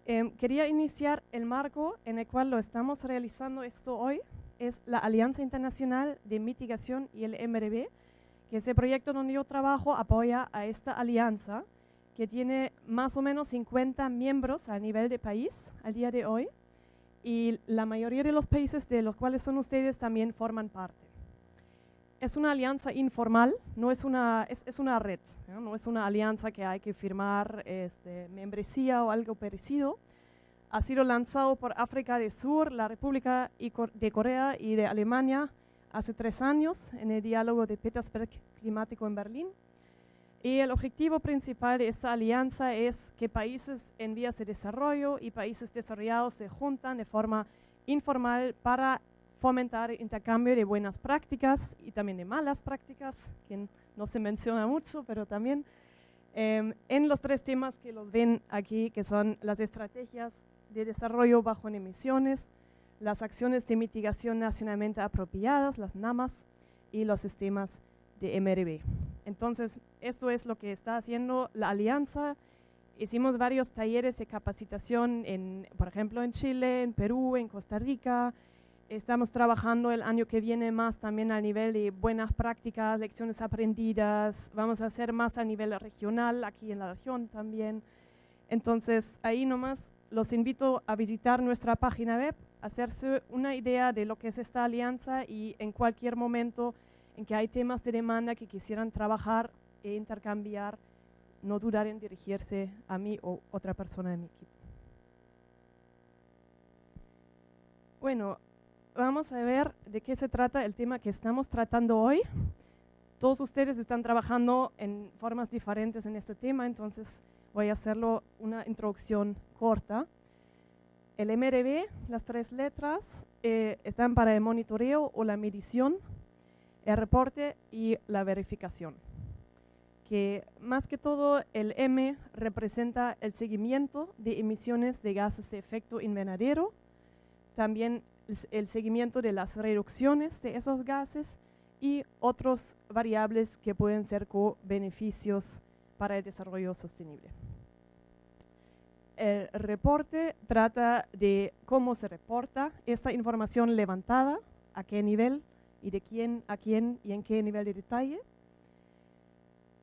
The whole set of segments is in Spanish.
Quería iniciar el marco en el cual lo estamos realizando esto hoy. Es la Alianza Internacional de Mitigación y el MRV, que es el proyecto donde yo trabajo, apoya a esta alianza, que tiene más o menos 50 miembros a nivel de país al día de hoy, y la mayoría de los países de los cuales son ustedes también forman parte. Es una alianza informal, no es una, es una red, ¿no? No es una alianza que hay que firmar membresía o algo parecido. Ha sido lanzado por África del Sur, la República de Corea y de Alemania hace 3 años en el diálogo de Petersberg climático en Berlín. Y el objetivo principal de esta alianza es que países en vías de desarrollo y países desarrollados se juntan de forma informal para fomentar el intercambio de buenas prácticas y también de malas prácticas, que no se menciona mucho, pero también en los 3 temas que los ven aquí, que son las estrategias de desarrollo bajo en emisiones, las acciones de mitigación nacionalmente apropiadas, las NAMAs, y los sistemas de MRV. Entonces, esto es lo que está haciendo la alianza. Hicimos varios talleres de capacitación, por ejemplo, en Chile, en Perú, en Costa Rica. Estamos trabajando el año que viene más también a nivel de buenas prácticas, lecciones aprendidas. Vamos a hacer más a nivel regional, aquí en la región también. Entonces, ahí nomás los invito a visitar nuestra página web, hacerse una idea de lo que es esta alianza, y en cualquier momento en que hay temas de demanda que quisieran trabajar e intercambiar, no dudar en dirigirse a mí o otra persona de mi equipo. Bueno, vamos a ver de qué se trata el tema que estamos tratando hoy. Todos ustedes están trabajando en formas diferentes en este tema, entonces voy a hacerlo una introducción corta. El MRV, las 3 letras, están para el monitoreo o la medición, el reporte y la verificación. Que más que todo el M representa el seguimiento de emisiones de gases de efecto invernadero, también el seguimiento de las reducciones de esos gases y otros variables que pueden ser co-beneficios para el desarrollo sostenible. El reporte trata de cómo se reporta esta información levantada, a qué nivel y de quién a quién y en qué nivel de detalle.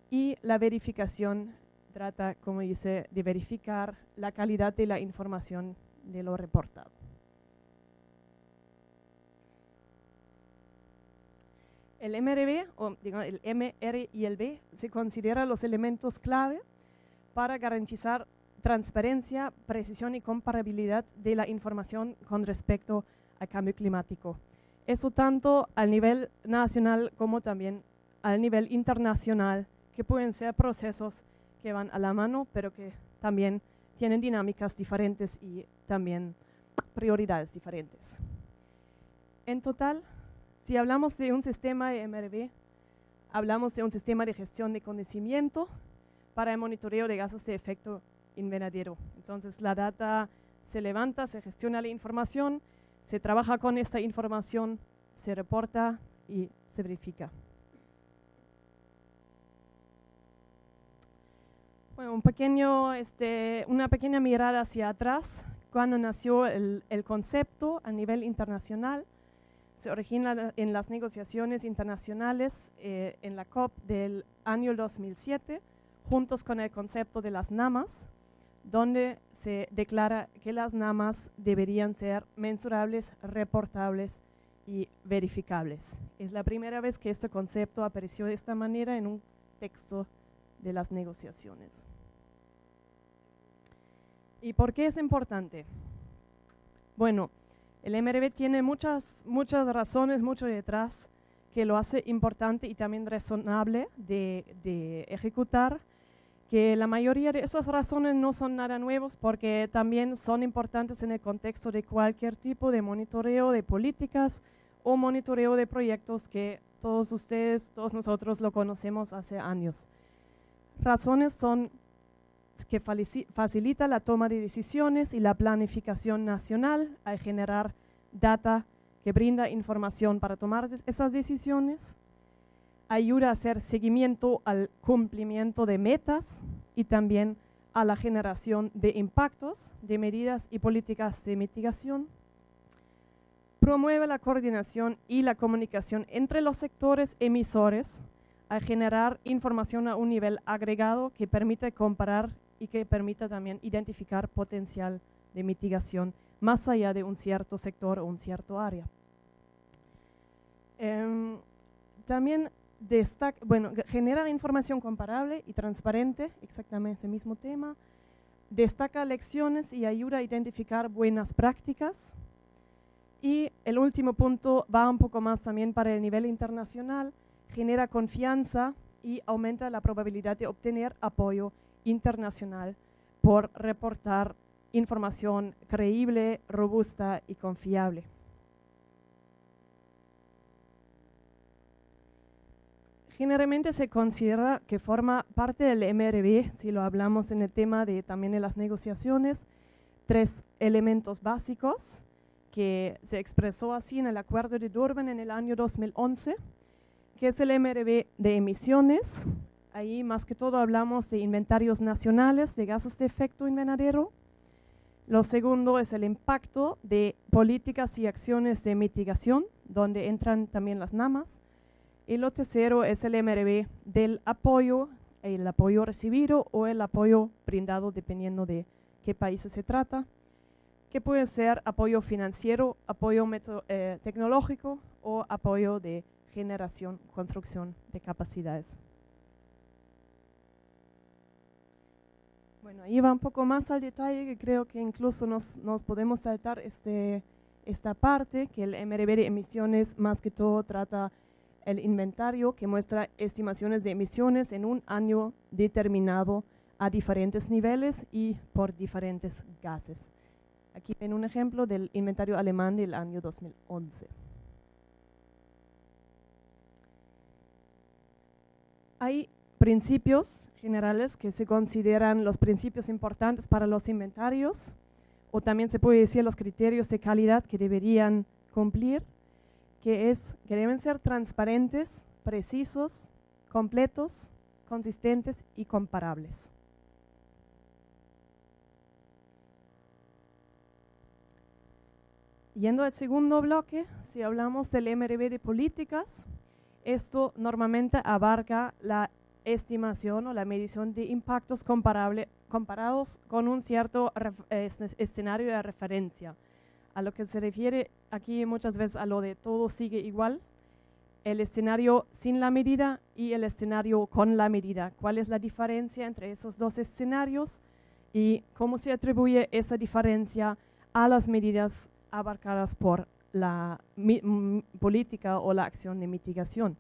Y la verificación trata, como dice, de verificar la calidad de la información de lo reportado. El MRV, o digamos, el M, R y el B, se consideran los elementos clave para garantizar transparencia, precisión y comparabilidad de la información con respecto al cambio climático. Eso tanto al nivel nacional como también al nivel internacional, que pueden ser procesos que van a la mano, pero que también tienen dinámicas diferentes y también prioridades diferentes. En total, si hablamos de un sistema de MRV, hablamos de un sistema de gestión de conocimiento para el monitoreo de gases de efecto invernadero. Entonces, la data se levanta, se gestiona la información, se trabaja con esta información, se reporta y se verifica. Bueno, una pequeña mirada hacia atrás. Cuando nació el concepto a nivel internacional, se origina en las negociaciones internacionales en la COP del año 2007, juntos con el concepto de las NAMAs, donde se declara que las NAMAs deberían ser mensurables, reportables y verificables. Es la primera vez que este concepto apareció de esta manera en un texto de las negociaciones. ¿Y por qué es importante? Bueno, el MRV tiene muchas razones, mucho detrás, que lo hace importante y también razonable de ejecutar, que la mayoría de esas razones no son nada nuevos, porque también son importantes en el contexto de cualquier tipo de monitoreo de políticas o monitoreo de proyectos que todos ustedes, todos nosotros lo conocemos hace años. Razones son que facilita la toma de decisiones y la planificación nacional al generar data que brinda información para tomar esas decisiones, ayuda a hacer seguimiento al cumplimiento de metas y también a la generación de impactos, de medidas y políticas de mitigación. Promueve la coordinación y la comunicación entre los sectores emisores a generar información a un nivel agregado que permite comparar y que permita también identificar potencial de mitigación más allá de un cierto sector o un cierto área. También genera información comparable y transparente, exactamente ese mismo tema. Destaca lecciones y ayuda a identificar buenas prácticas. Y el último punto va un poco más también para el nivel internacional, genera confianza y aumenta la probabilidad de obtener apoyo internacional por reportar información creíble, robusta y confiable. Generalmente se considera que forma parte del MRV, si lo hablamos en el tema también de las negociaciones, 3 elementos básicos que se expresó así en el Acuerdo de Durban en el año 2011, que es el MRV de emisiones. Ahí más que todo hablamos de inventarios nacionales de gases de efecto invernadero. Lo segundo es el impacto de políticas y acciones de mitigación, donde entran también las NAMAs. Y lo tercero es el MRV del apoyo, el apoyo recibido o el apoyo brindado, dependiendo de qué países se trata, que puede ser apoyo financiero, apoyo tecnológico o apoyo de generación, construcción de capacidades. Bueno, ahí va un poco más al detalle, que creo que incluso nos podemos saltar esta parte, que el MRV de emisiones más que todo trata el inventario que muestra estimaciones de emisiones en un año determinado a diferentes niveles y por diferentes gases. Aquí ven un ejemplo del inventario alemán del año 2011. Hay principios generales que se consideran los principios importantes para los inventarios, o también se puede decir los criterios de calidad que deberían cumplir, que deben ser transparentes, precisos, completos, consistentes y comparables. Yendo al segundo bloque, si hablamos del MRV de políticas, esto normalmente abarca la estimación o la medición de impactos comparados con un cierto escenario de referencia. A lo que se refiere aquí muchas veces a lo de todo sigue igual, el escenario sin la medida y el escenario con la medida. ¿Cuál es la diferencia entre esos dos escenarios y cómo se atribuye esa diferencia a las medidas abarcadas por la política o la acción de mitigación?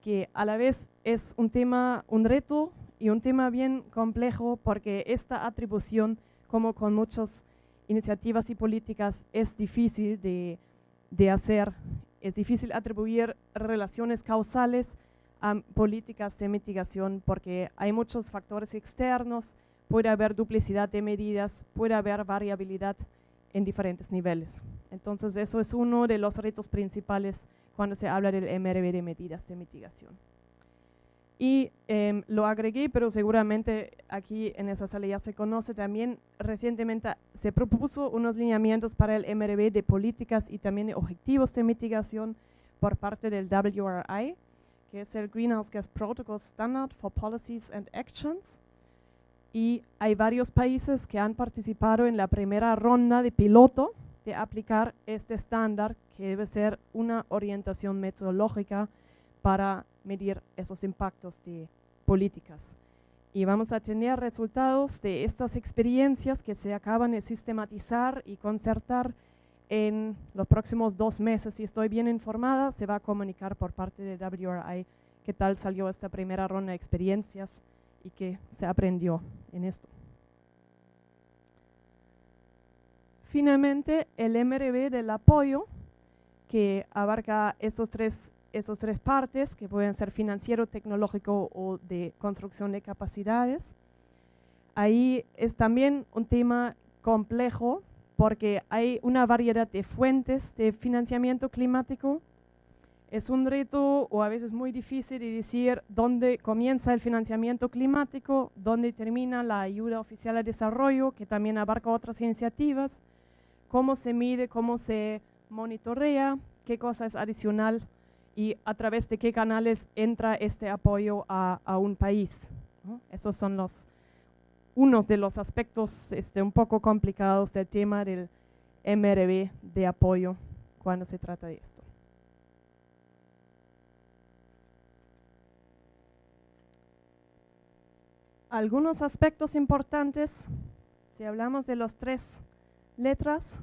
Que a la vez es un tema, un reto y un tema bien complejo, porque esta atribución, como con muchas iniciativas y políticas, es difícil de hacer. Es difícil atribuir relaciones causales a políticas de mitigación porque hay muchos factores externos, puede haber duplicidad de medidas, puede haber variabilidad en diferentes niveles. Entonces eso es uno de los retos principales cuando se habla del MRV de medidas de mitigación. Y lo agregué, pero seguramente aquí en esa sala ya se conoce también. Recientemente se propuso unos lineamientos para el MRV de políticas y también de objetivos de mitigación por parte del WRI, que es el Greenhouse Gas Protocol Standard for Policies and Actions. Y hay varios países que han participado en la primera ronda de piloto de aplicar este estándar, que debe ser una orientación metodológica para medir esos impactos de políticas. Y vamos a tener resultados de estas experiencias que se acaban de sistematizar y concertar en los próximos 2 meses. Si estoy bien informada, se va a comunicar por parte de WRI qué tal salió esta primera ronda de experiencias y qué se aprendió en esto. Finalmente, el MRV del apoyo, que abarca estos tres partes, que pueden ser financiero, tecnológico o de construcción de capacidades. Ahí es también un tema complejo porque hay una variedad de fuentes de financiamiento climático Es un reto o a veces muy difícil de decir dónde comienza el financiamiento climático, dónde termina la ayuda oficial al desarrollo, que también abarca otras iniciativas, cómo se mide, cómo se monitorea, qué cosa es adicional y a través de qué canales entra este apoyo a un país, ¿no? Esos son unos de los aspectos un poco complicados del tema del MRV de apoyo cuando se trata de esto. Algunos aspectos importantes, si hablamos de las 3 letras,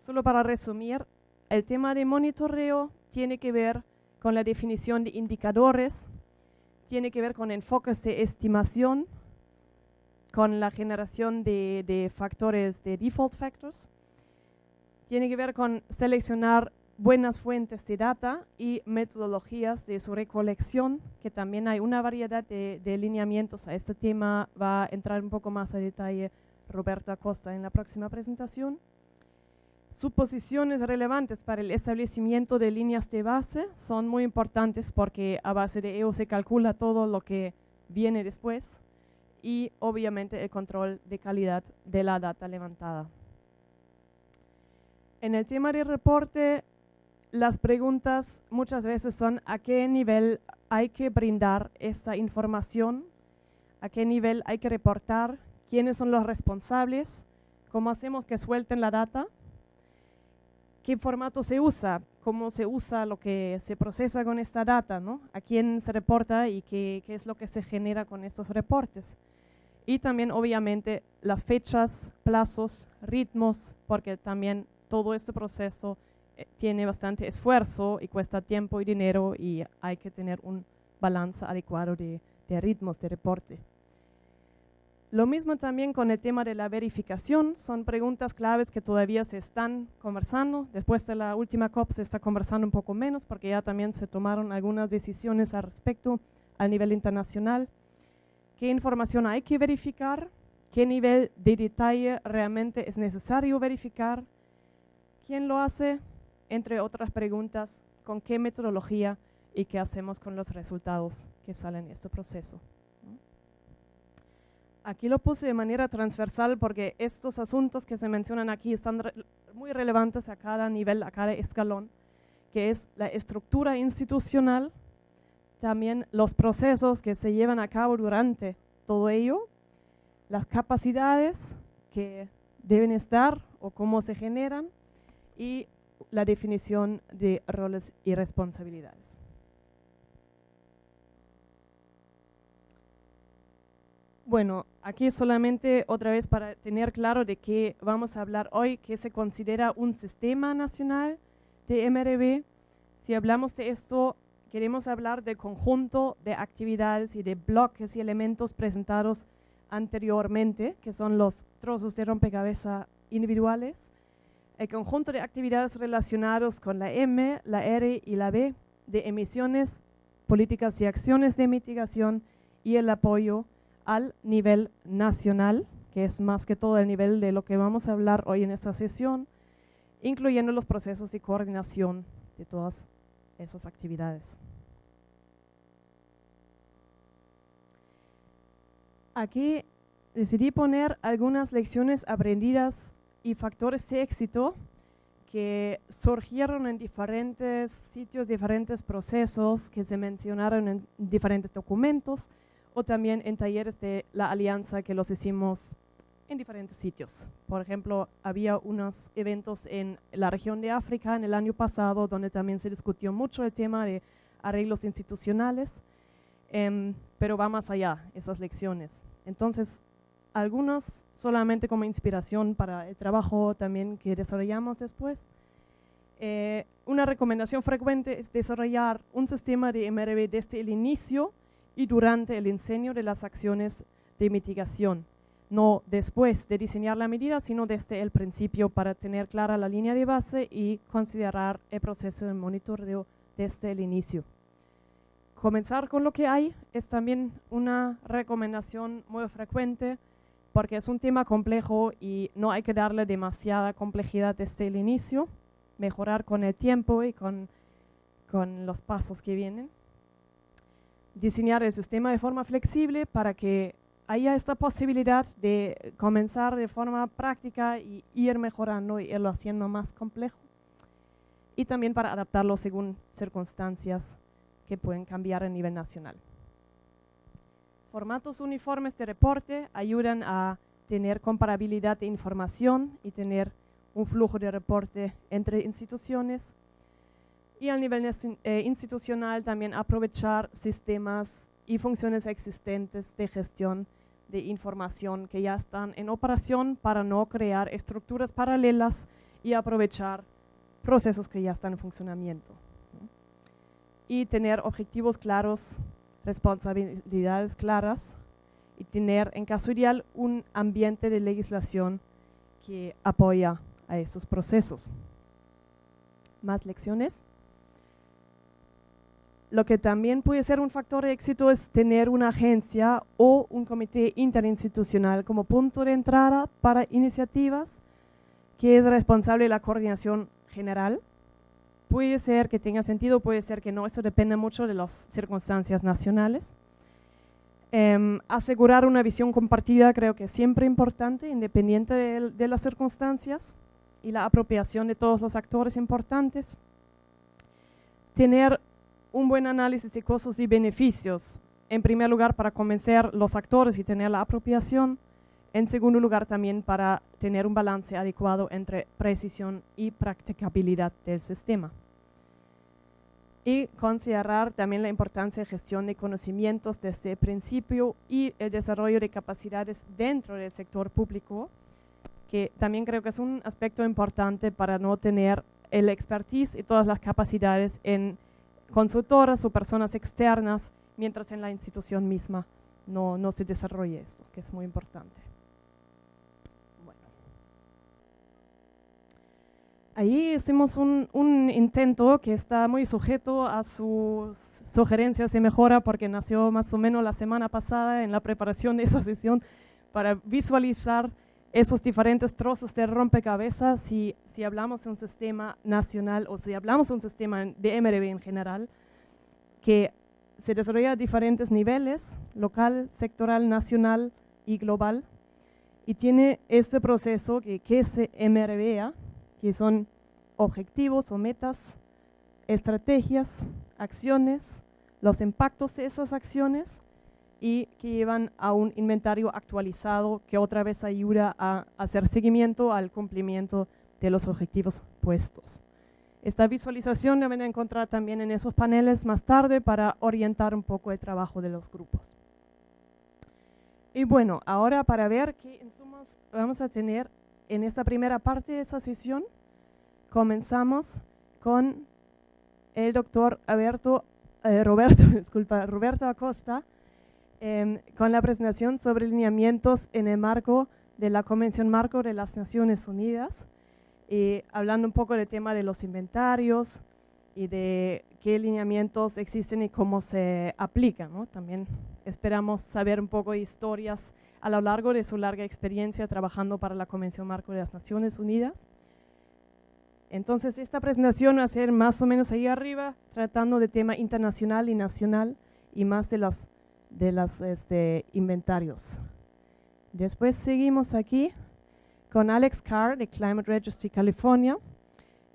solo para resumir, el tema de monitoreo tiene que ver con la definición de indicadores, tiene que ver con enfoques de estimación, con la generación de factores, de default factors, tiene que ver con seleccionar buenas fuentes de data y metodologías de su recolección, que también hay una variedad de lineamientos a este tema. Va a entrar un poco más a detalle Roberto Acosta en la próxima presentación. Suposiciones relevantes para el establecimiento de líneas de base son muy importantes porque a base de ello se calcula todo lo que viene después y obviamente el control de calidad de la data levantada. En el tema de reporte, las preguntas muchas veces son a qué nivel hay que brindar esta información, a qué nivel hay que reportar, quiénes son los responsables, cómo hacemos que suelten la data, qué formato se usa, cómo se usa lo que se procesa con esta data, ¿no? A quién se reporta y qué es lo que se genera con estos reportes. Y también obviamente las fechas, plazos, ritmos, porque también todo este proceso tiene bastante esfuerzo y cuesta tiempo y dinero y hay que tener un balance adecuado de ritmos de reporte. Lo mismo también con el tema de la verificación, son preguntas claves que todavía se están conversando. Después de la última COP se está conversando un poco menos porque ya también se tomaron algunas decisiones al respecto a nivel internacional. ¿Qué información hay que verificar? ¿Qué nivel de detalle realmente es necesario verificar? ¿Quién lo hace? Entre otras preguntas, ¿con qué metodología y qué hacemos con los resultados que salen de este proceso? Aquí lo puse de manera transversal porque estos asuntos que se mencionan aquí están muy relevantes a cada nivel, a cada escalón, que es la estructura institucional, también los procesos que se llevan a cabo durante todo ello, las capacidades que deben estar o cómo se generan y la definición de roles y responsabilidades. Bueno, aquí solamente otra vez para tener claro de qué vamos a hablar hoy, que se considera un sistema nacional de MRV. Si hablamos de esto, queremos hablar del conjunto de actividades y de bloques y elementos presentados anteriormente, que son los trozos de rompecabezas individuales, el conjunto de actividades relacionadas con la M, la R y la B, de emisiones, políticas y acciones de mitigación y el apoyo al nivel nacional, que es más que todo el nivel de lo que vamos a hablar hoy en esta sesión, incluyendo los procesos de coordinación de todas esas actividades. Aquí decidí poner algunas lecciones aprendidas y factores de éxito que surgieron en diferentes sitios, diferentes procesos que se mencionaron en diferentes documentos o también en talleres de la alianza que los hicimos en diferentes sitios. Por ejemplo, había unos eventos en la región de África en el año pasado donde también se discutió mucho el tema de arreglos institucionales, pero va más allá esas lecciones. Entonces, algunos solamente como inspiración para el trabajo también que desarrollamos después. Una recomendación frecuente es desarrollar un sistema de MRV desde el inicio y durante el diseño de las acciones de mitigación. No después de diseñar la medida, sino desde el principio para tener clara la línea de base y considerar el proceso de monitoreo desde el inicio. Comenzar con lo que hay es también una recomendación muy frecuente porque es un tema complejo y no hay que darle demasiada complejidad desde el inicio, mejorar con el tiempo y con con los pasos que vienen. Diseñar el sistema de forma flexible para que haya esta posibilidad de comenzar de forma práctica y ir mejorando y irlo haciendo más complejo. Y también para adaptarlo según circunstancias que pueden cambiar a nivel nacional. Formatos uniformes de reporte ayudan a tener comparabilidad de información y tener un flujo de reporte entre instituciones. Y a nivel institucional también aprovechar sistemas y funciones existentes de gestión de información que ya están en operación para no crear estructuras paralelas y aprovechar procesos que ya están en funcionamiento. Y tener objetivos claros, responsabilidades claras y tener en caso ideal un ambiente de legislación que apoya a esos procesos. Más lecciones. Lo que también puede ser un factor de éxito es tener una agencia o un comité interinstitucional como punto de entrada para iniciativas que es responsable de la coordinación general. Puede ser que tenga sentido, puede ser que no, esto depende mucho de las circunstancias nacionales. Asegurar una visión compartida creo que es siempre importante, independiente de las circunstancias, y la apropiación de todos los actores importantes. Tener un buen análisis de costos y beneficios, en primer lugar para convencer los actores y tener la apropiación, en segundo lugar también para tener un balance adecuado entre precisión y practicabilidad del sistema. Y considerar también la importancia de gestión de conocimientos desde el principio y el desarrollo de capacidades dentro del sector público, que también creo que es un aspecto importante para no tener el expertise y todas las capacidades en consultoras o personas externas, mientras en la institución misma no se desarrolle esto, que es muy importante. Bueno. Ahí hicimos un intento que está muy sujeto a sus sugerencias de mejora, porque nació más o menos la semana pasada en la preparación de esa sesión, para visualizar esos diferentes trozos de rompecabezas si hablamos de un sistema nacional o si hablamos de un sistema de MRV en general, que se desarrolla a diferentes niveles, local, sectoral, nacional y global, y tiene este proceso que se MRVa, que son objetivos o metas, estrategias, acciones, los impactos de esas acciones, y que llevan a un inventario actualizado que otra vez ayuda a hacer seguimiento al cumplimiento de los objetivos puestos. Esta visualización la van a encontrar también en esos paneles más tarde para orientar un poco el trabajo de los grupos. Y bueno, ahora para ver qué insumos vamos a tener en esta primera parte de esa sesión, comenzamos con el doctor Roberto Acosta, con la presentación sobre lineamientos en el marco de la Convención Marco de las Naciones Unidas, hablando un poco del tema de los inventarios y de qué lineamientos existen y cómo se aplican, ¿no? También esperamos saber un poco de historias a lo largo de su larga experiencia trabajando para la Convención Marco de las Naciones Unidas. Entonces esta presentación va a ser más o menos ahí arriba, tratando de tema internacional y nacional y más de los inventarios. Después seguimos aquí con Alex Carr de Climate Registry California,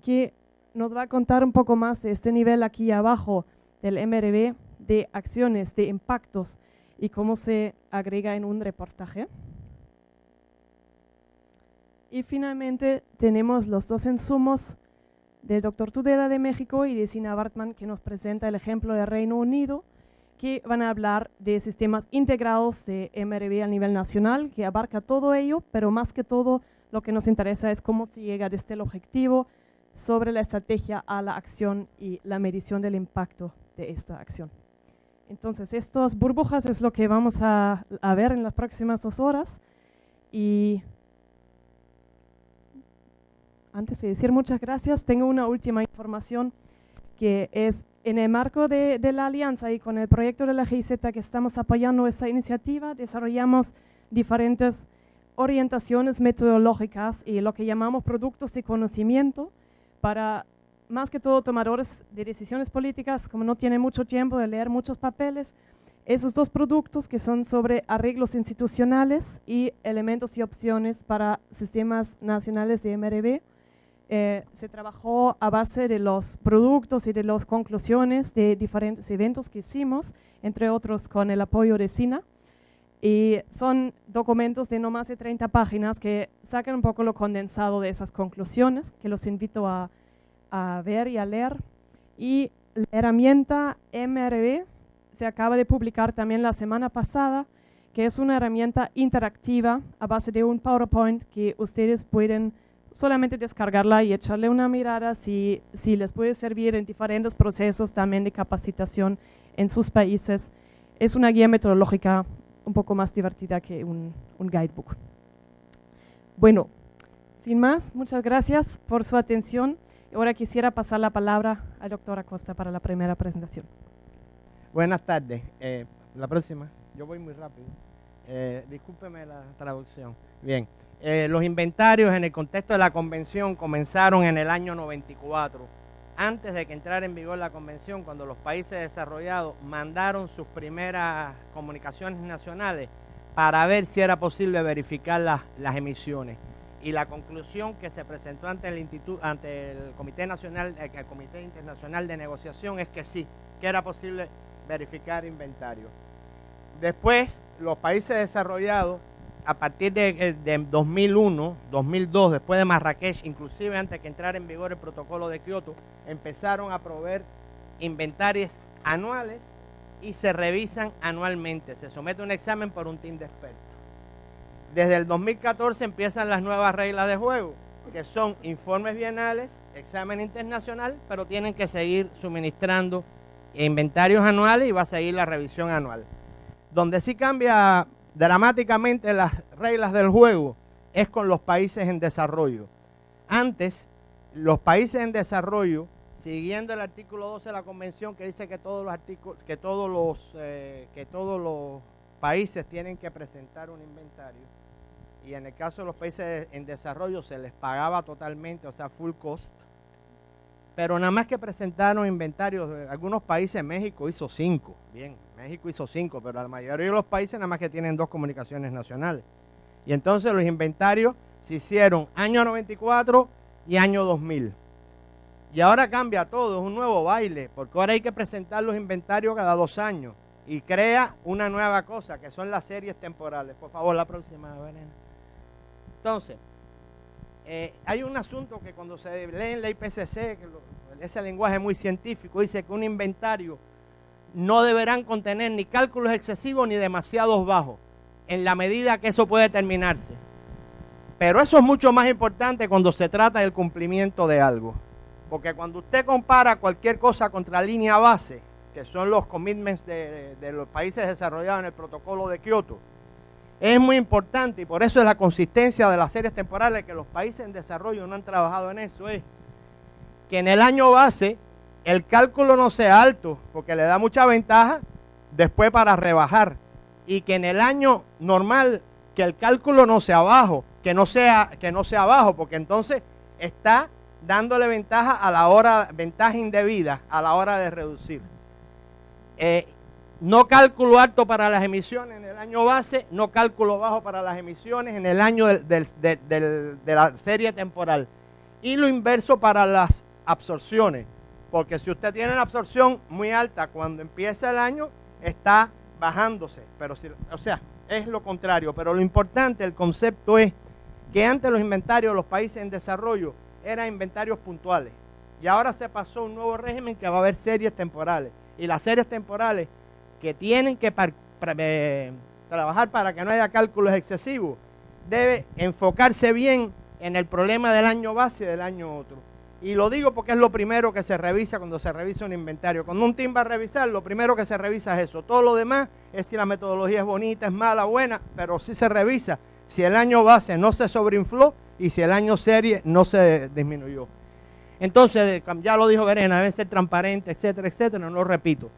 que nos va a contar un poco más de este nivel aquí abajo del MRV, de acciones, de impactos y cómo se agrega en un reportaje. Y finalmente tenemos los dos insumos del Dr. Tudela de México y de Sina Bartman, que nos presenta el ejemplo del Reino Unido, que van a hablar de sistemas integrados de MRV a nivel nacional, que abarca todo ello, pero más que todo lo que nos interesa es cómo se llega desde el objetivo sobre la estrategia a la acción y la medición del impacto de esta acción. Entonces, estas burbujas es lo que vamos a ver en las próximas 2 horas. Y antes de decir muchas gracias, tengo una última información que es en el marco de la alianza y con el proyecto de la GIZ que estamos apoyando esta iniciativa, desarrollamos diferentes orientaciones metodológicas y lo que llamamos productos de conocimiento para más que todo tomadores de decisiones políticas, como no tienen mucho tiempo de leer muchos papeles, esos dos productos que son sobre arreglos institucionales y elementos y opciones para sistemas nacionales de MRV. Se trabajó a base de los productos y de las conclusiones de diferentes eventos que hicimos, entre otros con el apoyo de SINA. Y son documentos de no más de 30 páginas que sacan un poco lo condensado de esas conclusiones, que los invito a ver y a leer. Y la herramienta MRV se acaba de publicar también la semana pasada, que es una herramienta interactiva a base de un PowerPoint que ustedes pueden solamente descargarla y echarle una mirada si les puede servir en diferentes procesos también de capacitación en sus países. Es una guía metodológica un poco más divertida que un guidebook. Bueno, sin más, muchas gracias por su atención. Ahora quisiera pasar la palabra al doctor Acosta para la primera presentación. Buenas tardes. La próxima. Yo voy muy rápido. Discúlpeme la traducción. Bien. Los inventarios en el contexto de la convención comenzaron en el año 94. Antes de que entrara en vigor la convención, cuando los países desarrollados mandaron sus primeras comunicaciones nacionales para ver si era posible verificar las emisiones. Y la conclusión que se presentó ante el Comité Nacional, el Comité Internacional de Negociación es que sí, que era posible verificar inventarios. Después, los países desarrollados, a partir de 2001, 2002, después de Marrakech, inclusive antes que entrara en vigor el protocolo de Kioto, empezaron a proveer inventarios anuales y se revisan anualmente. Se somete a un examen por un team de expertos. Desde el 2014 empiezan las nuevas reglas de juego, que son informes bienales, examen internacional, pero tienen que seguir suministrando inventarios anuales y va a seguir la revisión anual. Donde sí cambia dramáticamente las reglas del juego es con los países en desarrollo. Antes, los países en desarrollo, siguiendo el artículo 12 de la convención que dice que todos los países tienen que presentar un inventario, y en el caso de los países en desarrollo se les pagaba totalmente, o sea, full cost, pero nada más que presentaron inventarios. Algunos países, México hizo 5, bien, México hizo 5, pero la mayoría de los países nada más que tienen 2 comunicaciones nacionales. Y entonces los inventarios se hicieron año 94 y año 2000. Y ahora cambia todo, es un nuevo baile, porque ahora hay que presentar los inventarios cada 2 años y crea una nueva cosa, que son las series temporales. Por favor, la próxima, Verena. Entonces, hay un asunto que cuando se lee en la IPCC, ese lenguaje muy científico, dice que un inventario no deberán contener ni cálculos excesivos ni demasiados bajos, en la medida que eso puede terminarse. Pero eso es mucho más importante cuando se trata del cumplimiento de algo. Porque cuando usted compara cualquier cosa contra línea base, que son los commitments de los países desarrollados en el protocolo de Kioto, es muy importante, y por eso es la consistencia de las series temporales, que los países en desarrollo no han trabajado en eso, es que en el año base el cálculo no sea alto, porque le da mucha ventaja después para rebajar, y que en el año normal que el cálculo no sea bajo, que no sea bajo, porque entonces está dándole ventaja indebida a la hora de reducir. No cálculo alto para las emisiones en el año base, no cálculo bajo para las emisiones en el año de la serie temporal. Y lo inverso para las absorciones, porque si usted tiene una absorción muy alta cuando empieza el año, está bajándose, pero es lo contrario. Pero lo importante, el concepto es que antes los inventarios de los países en desarrollo eran inventarios puntuales, y ahora se pasó a un nuevo régimen que va a haber series temporales, y las series temporales que tienen que trabajar para que no haya cálculos excesivos, debe enfocarse bien en el problema del año base y del año otro. Y lo digo porque es lo primero que se revisa cuando se revisa un inventario. Cuando un team va a revisar, lo primero que se revisa es eso. Todo lo demás es si la metodología es bonita, es mala, buena, pero sí se revisa si el año base no se sobreinfló y si el año serie no se disminuyó. Entonces, ya lo dijo Verena, deben ser transparentes, etcétera, etcétera, no lo repito.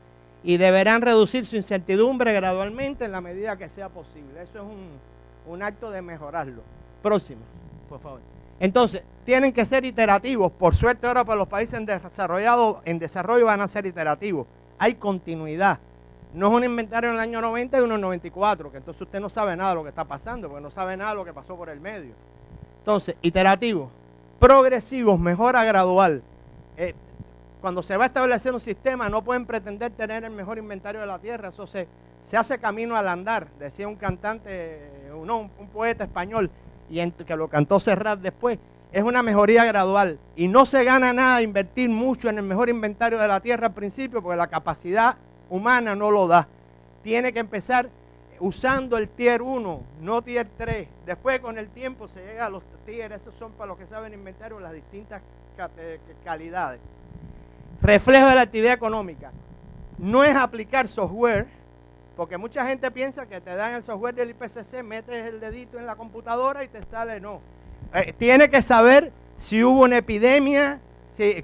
Y deberán reducir su incertidumbre gradualmente en la medida que sea posible. Eso es un acto de mejorarlo. Próximo, por favor. Entonces, tienen que ser iterativos. Por suerte ahora para los países en desarrollo van a ser iterativos. Hay continuidad. No es un inventario en el año 90 y uno en el 94, que entonces usted no sabe nada de lo que está pasando, porque no sabe nada de lo que pasó por el medio. Entonces, iterativos, progresivos, mejora gradual. Cuando se va a establecer un sistema, no pueden pretender tener el mejor inventario de la tierra. Eso se hace camino al andar, decía un cantante, un poeta español, y que lo cantó Serrat después. Es una mejoría gradual y no se gana nada invertir mucho en el mejor inventario de la tierra al principio, porque la capacidad humana no lo da. Tiene que empezar usando el tier 1, no tier 3. Después con el tiempo se llega a los tier, esos son para los que saben inventario las distintas calidades. Reflejo de la actividad económica. No es aplicar software, porque mucha gente piensa que te dan el software del IPCC, metes el dedito en la computadora y te sale, no. Tiene que saber si hubo una epidemia,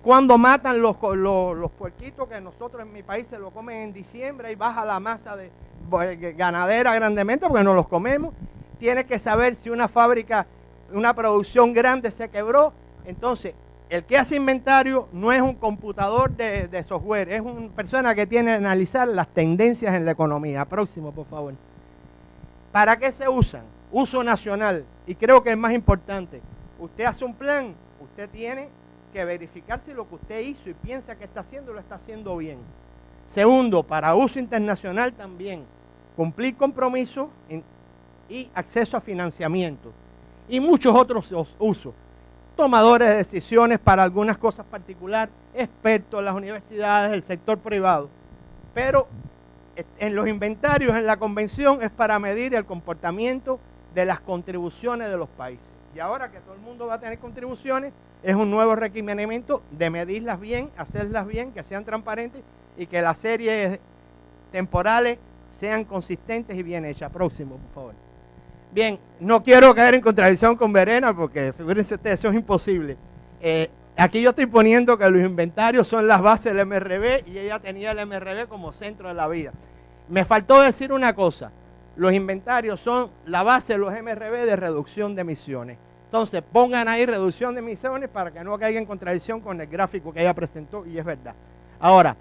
cuando matan los puerquitos, que nosotros en mi país se lo comen en diciembre y baja la masa de ganadera grandemente porque no los comemos. Tiene que saber si una fábrica, una producción grande se quebró. Entonces, el que hace inventario no es un computador de software, es una persona que tiene que analizar las tendencias en la economía. Próximo, por favor. ¿Para qué se usan? Uso nacional, y creo que es más importante. Usted hace un plan, usted tiene que verificar si lo que usted hizo y piensa que está haciendo, lo está haciendo bien. Segundo, para uso internacional también, cumplir compromisos y acceso a financiamiento. Y muchos otros usos. Tomadores de decisiones para algunas cosas particulares, expertos en las universidades, el sector privado. Pero en los inventarios, en la convención, es para medir el comportamiento de las contribuciones de los países. Y ahora que todo el mundo va a tener contribuciones, es un nuevo requerimiento de medirlas bien, hacerlas bien, que sean transparentes y que las series temporales sean consistentes y bien hechas. Próximo, por favor. Bien, no quiero caer en contradicción con Verena, porque figúrense ustedes, eso es imposible. Aquí yo estoy poniendo que los inventarios son las bases del MRV y ella tenía el MRV como centro de la vida. Me faltó decir una cosa. Los inventarios son la base de los MRV de reducción de emisiones. Entonces, pongan ahí reducción de emisiones para que no caiga en contradicción con el gráfico que ella presentó, y es verdad. Ahora,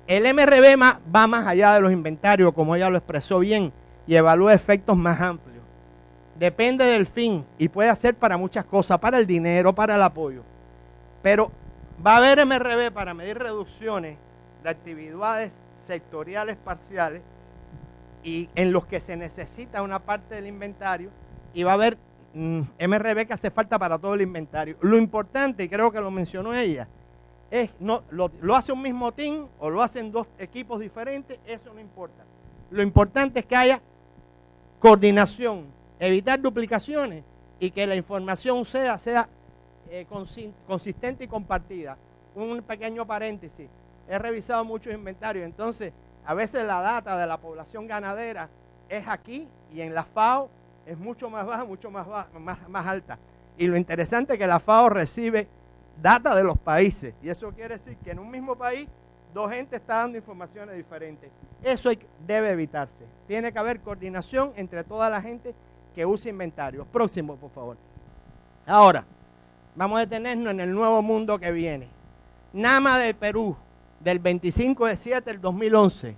el MRV va más allá de los inventarios, como ella lo expresó bien, y evalúa efectos más amplios. Depende del fin, y puede ser para muchas cosas, para el dinero, para el apoyo. Pero va a haber MRV para medir reducciones de actividades sectoriales parciales, y en los que se necesita una parte del inventario, y va a haber MRV que hace falta para todo el inventario. Lo importante, y creo que lo mencionó ella, es lo hace un mismo team o lo hacen dos equipos diferentes, eso no importa. Lo importante es que haya coordinación, evitar duplicaciones y que la información sea consistente y compartida. Un pequeño paréntesis, he revisado muchos inventarios, entonces a veces la data de la población ganadera es aquí y en la FAO es mucho más baja, mucho más alta. Y lo interesante es que la FAO recibe data de los países, y eso quiere decir que en un mismo país dos gente está dando informaciones diferentes. Eso debe evitarse. Tiene que haber coordinación entre toda la gente que usa inventarios. Próximo, por favor. Ahora, vamos a detenernos en el nuevo mundo que viene. NAMA de Perú, del 25/7 del 2011,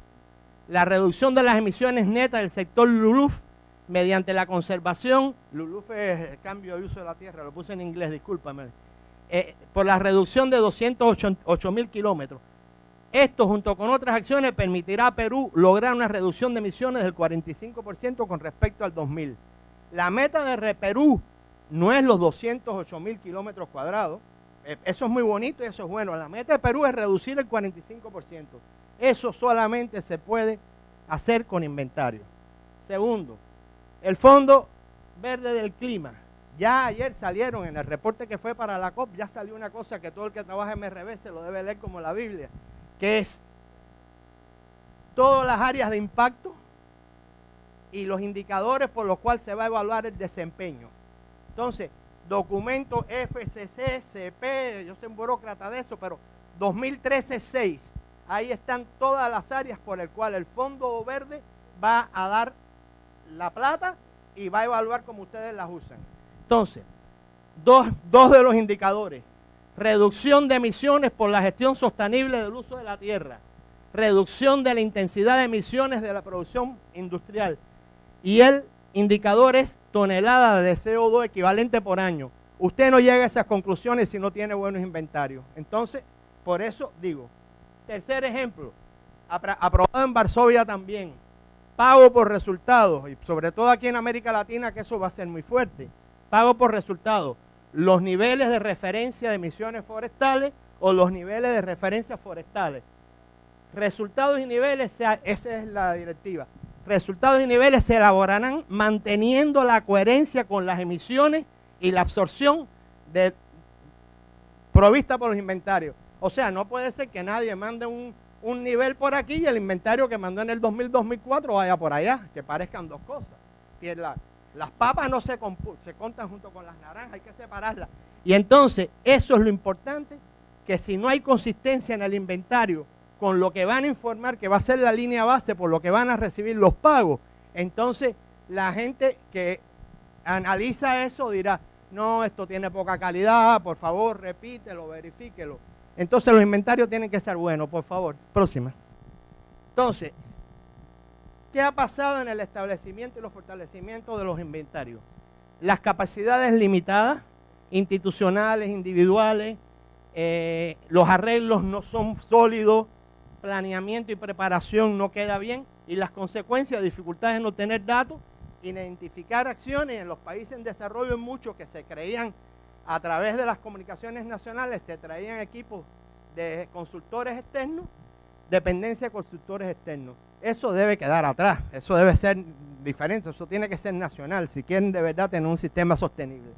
la reducción de las emisiones netas del sector LULUF mediante la conservación, LULUF es el cambio de uso de la tierra, lo puse en inglés, discúlpame, por la reducción de 208.000 kilómetros. Esto, junto con otras acciones, permitirá a Perú lograr una reducción de emisiones del 45% con respecto al 2000. La meta de Perú no es los 208.000 kilómetros cuadrados. Eso es muy bonito y eso es bueno. La meta de Perú es reducir el 45%. Eso solamente se puede hacer con inventario. Segundo, el Fondo Verde del Clima. Ya ayer salieron en el reporte que fue para la COP, ya salió una cosa que todo el que trabaja en MRV se lo debe leer como la Biblia, que es todas las áreas de impacto y los indicadores por los cuales se va a evaluar el desempeño. Entonces, documento FCC, CP, yo soy un burócrata de eso, pero 2013-6, ahí están todas las áreas por las cuales el Fondo Verde va a dar la plata y va a evaluar como ustedes las usan. Entonces, dos de los indicadores. Reducción de emisiones por la gestión sostenible del uso de la tierra. Reducción de la intensidad de emisiones de la producción industrial. Y el indicador es tonelada de CO2 equivalente por año. Usted no llega a esas conclusiones si no tiene buenos inventarios. Entonces, por eso digo. Tercer ejemplo, aprobado en Varsovia también. Pago por resultados, y sobre todo aquí en América Latina, que eso va a ser muy fuerte. Pago por resultados. Los niveles de referencia de emisiones forestales o los niveles de referencia forestales. Resultados y niveles, esa es la directiva. Resultados y niveles se elaborarán manteniendo la coherencia con las emisiones y la absorción provista por los inventarios. O sea, no puede ser que nadie mande un nivel por aquí y el inventario que mandó en el 2000-2004 vaya por allá, que parezcan dos cosas. Las papas no se contan junto con las naranjas, hay que separarlas. Y entonces, eso es lo importante, que si no hay consistencia en el inventario con lo que van a informar, que va a ser la línea base por lo que van a recibir los pagos, entonces la gente que analiza eso dirá, no, esto tiene poca calidad, por favor, repítelo, verifíquelo. Entonces los inventarios tienen que ser buenos, por favor. Próxima. Entonces, ¿qué ha pasado en el establecimiento y los fortalecimientos de los inventarios? Las capacidades limitadas, institucionales, individuales, los arreglos no son sólidos, planeamiento y preparación no queda bien, y las consecuencias, dificultades en obtener datos, identificar acciones en los países en desarrollo, en muchos que se creían a través de las comunicaciones nacionales, se traían equipos de consultores externos, dependencia de consultores externos. Eso debe quedar atrás, eso debe ser diferente, eso tiene que ser nacional, si quieren de verdad tener un sistema sostenible.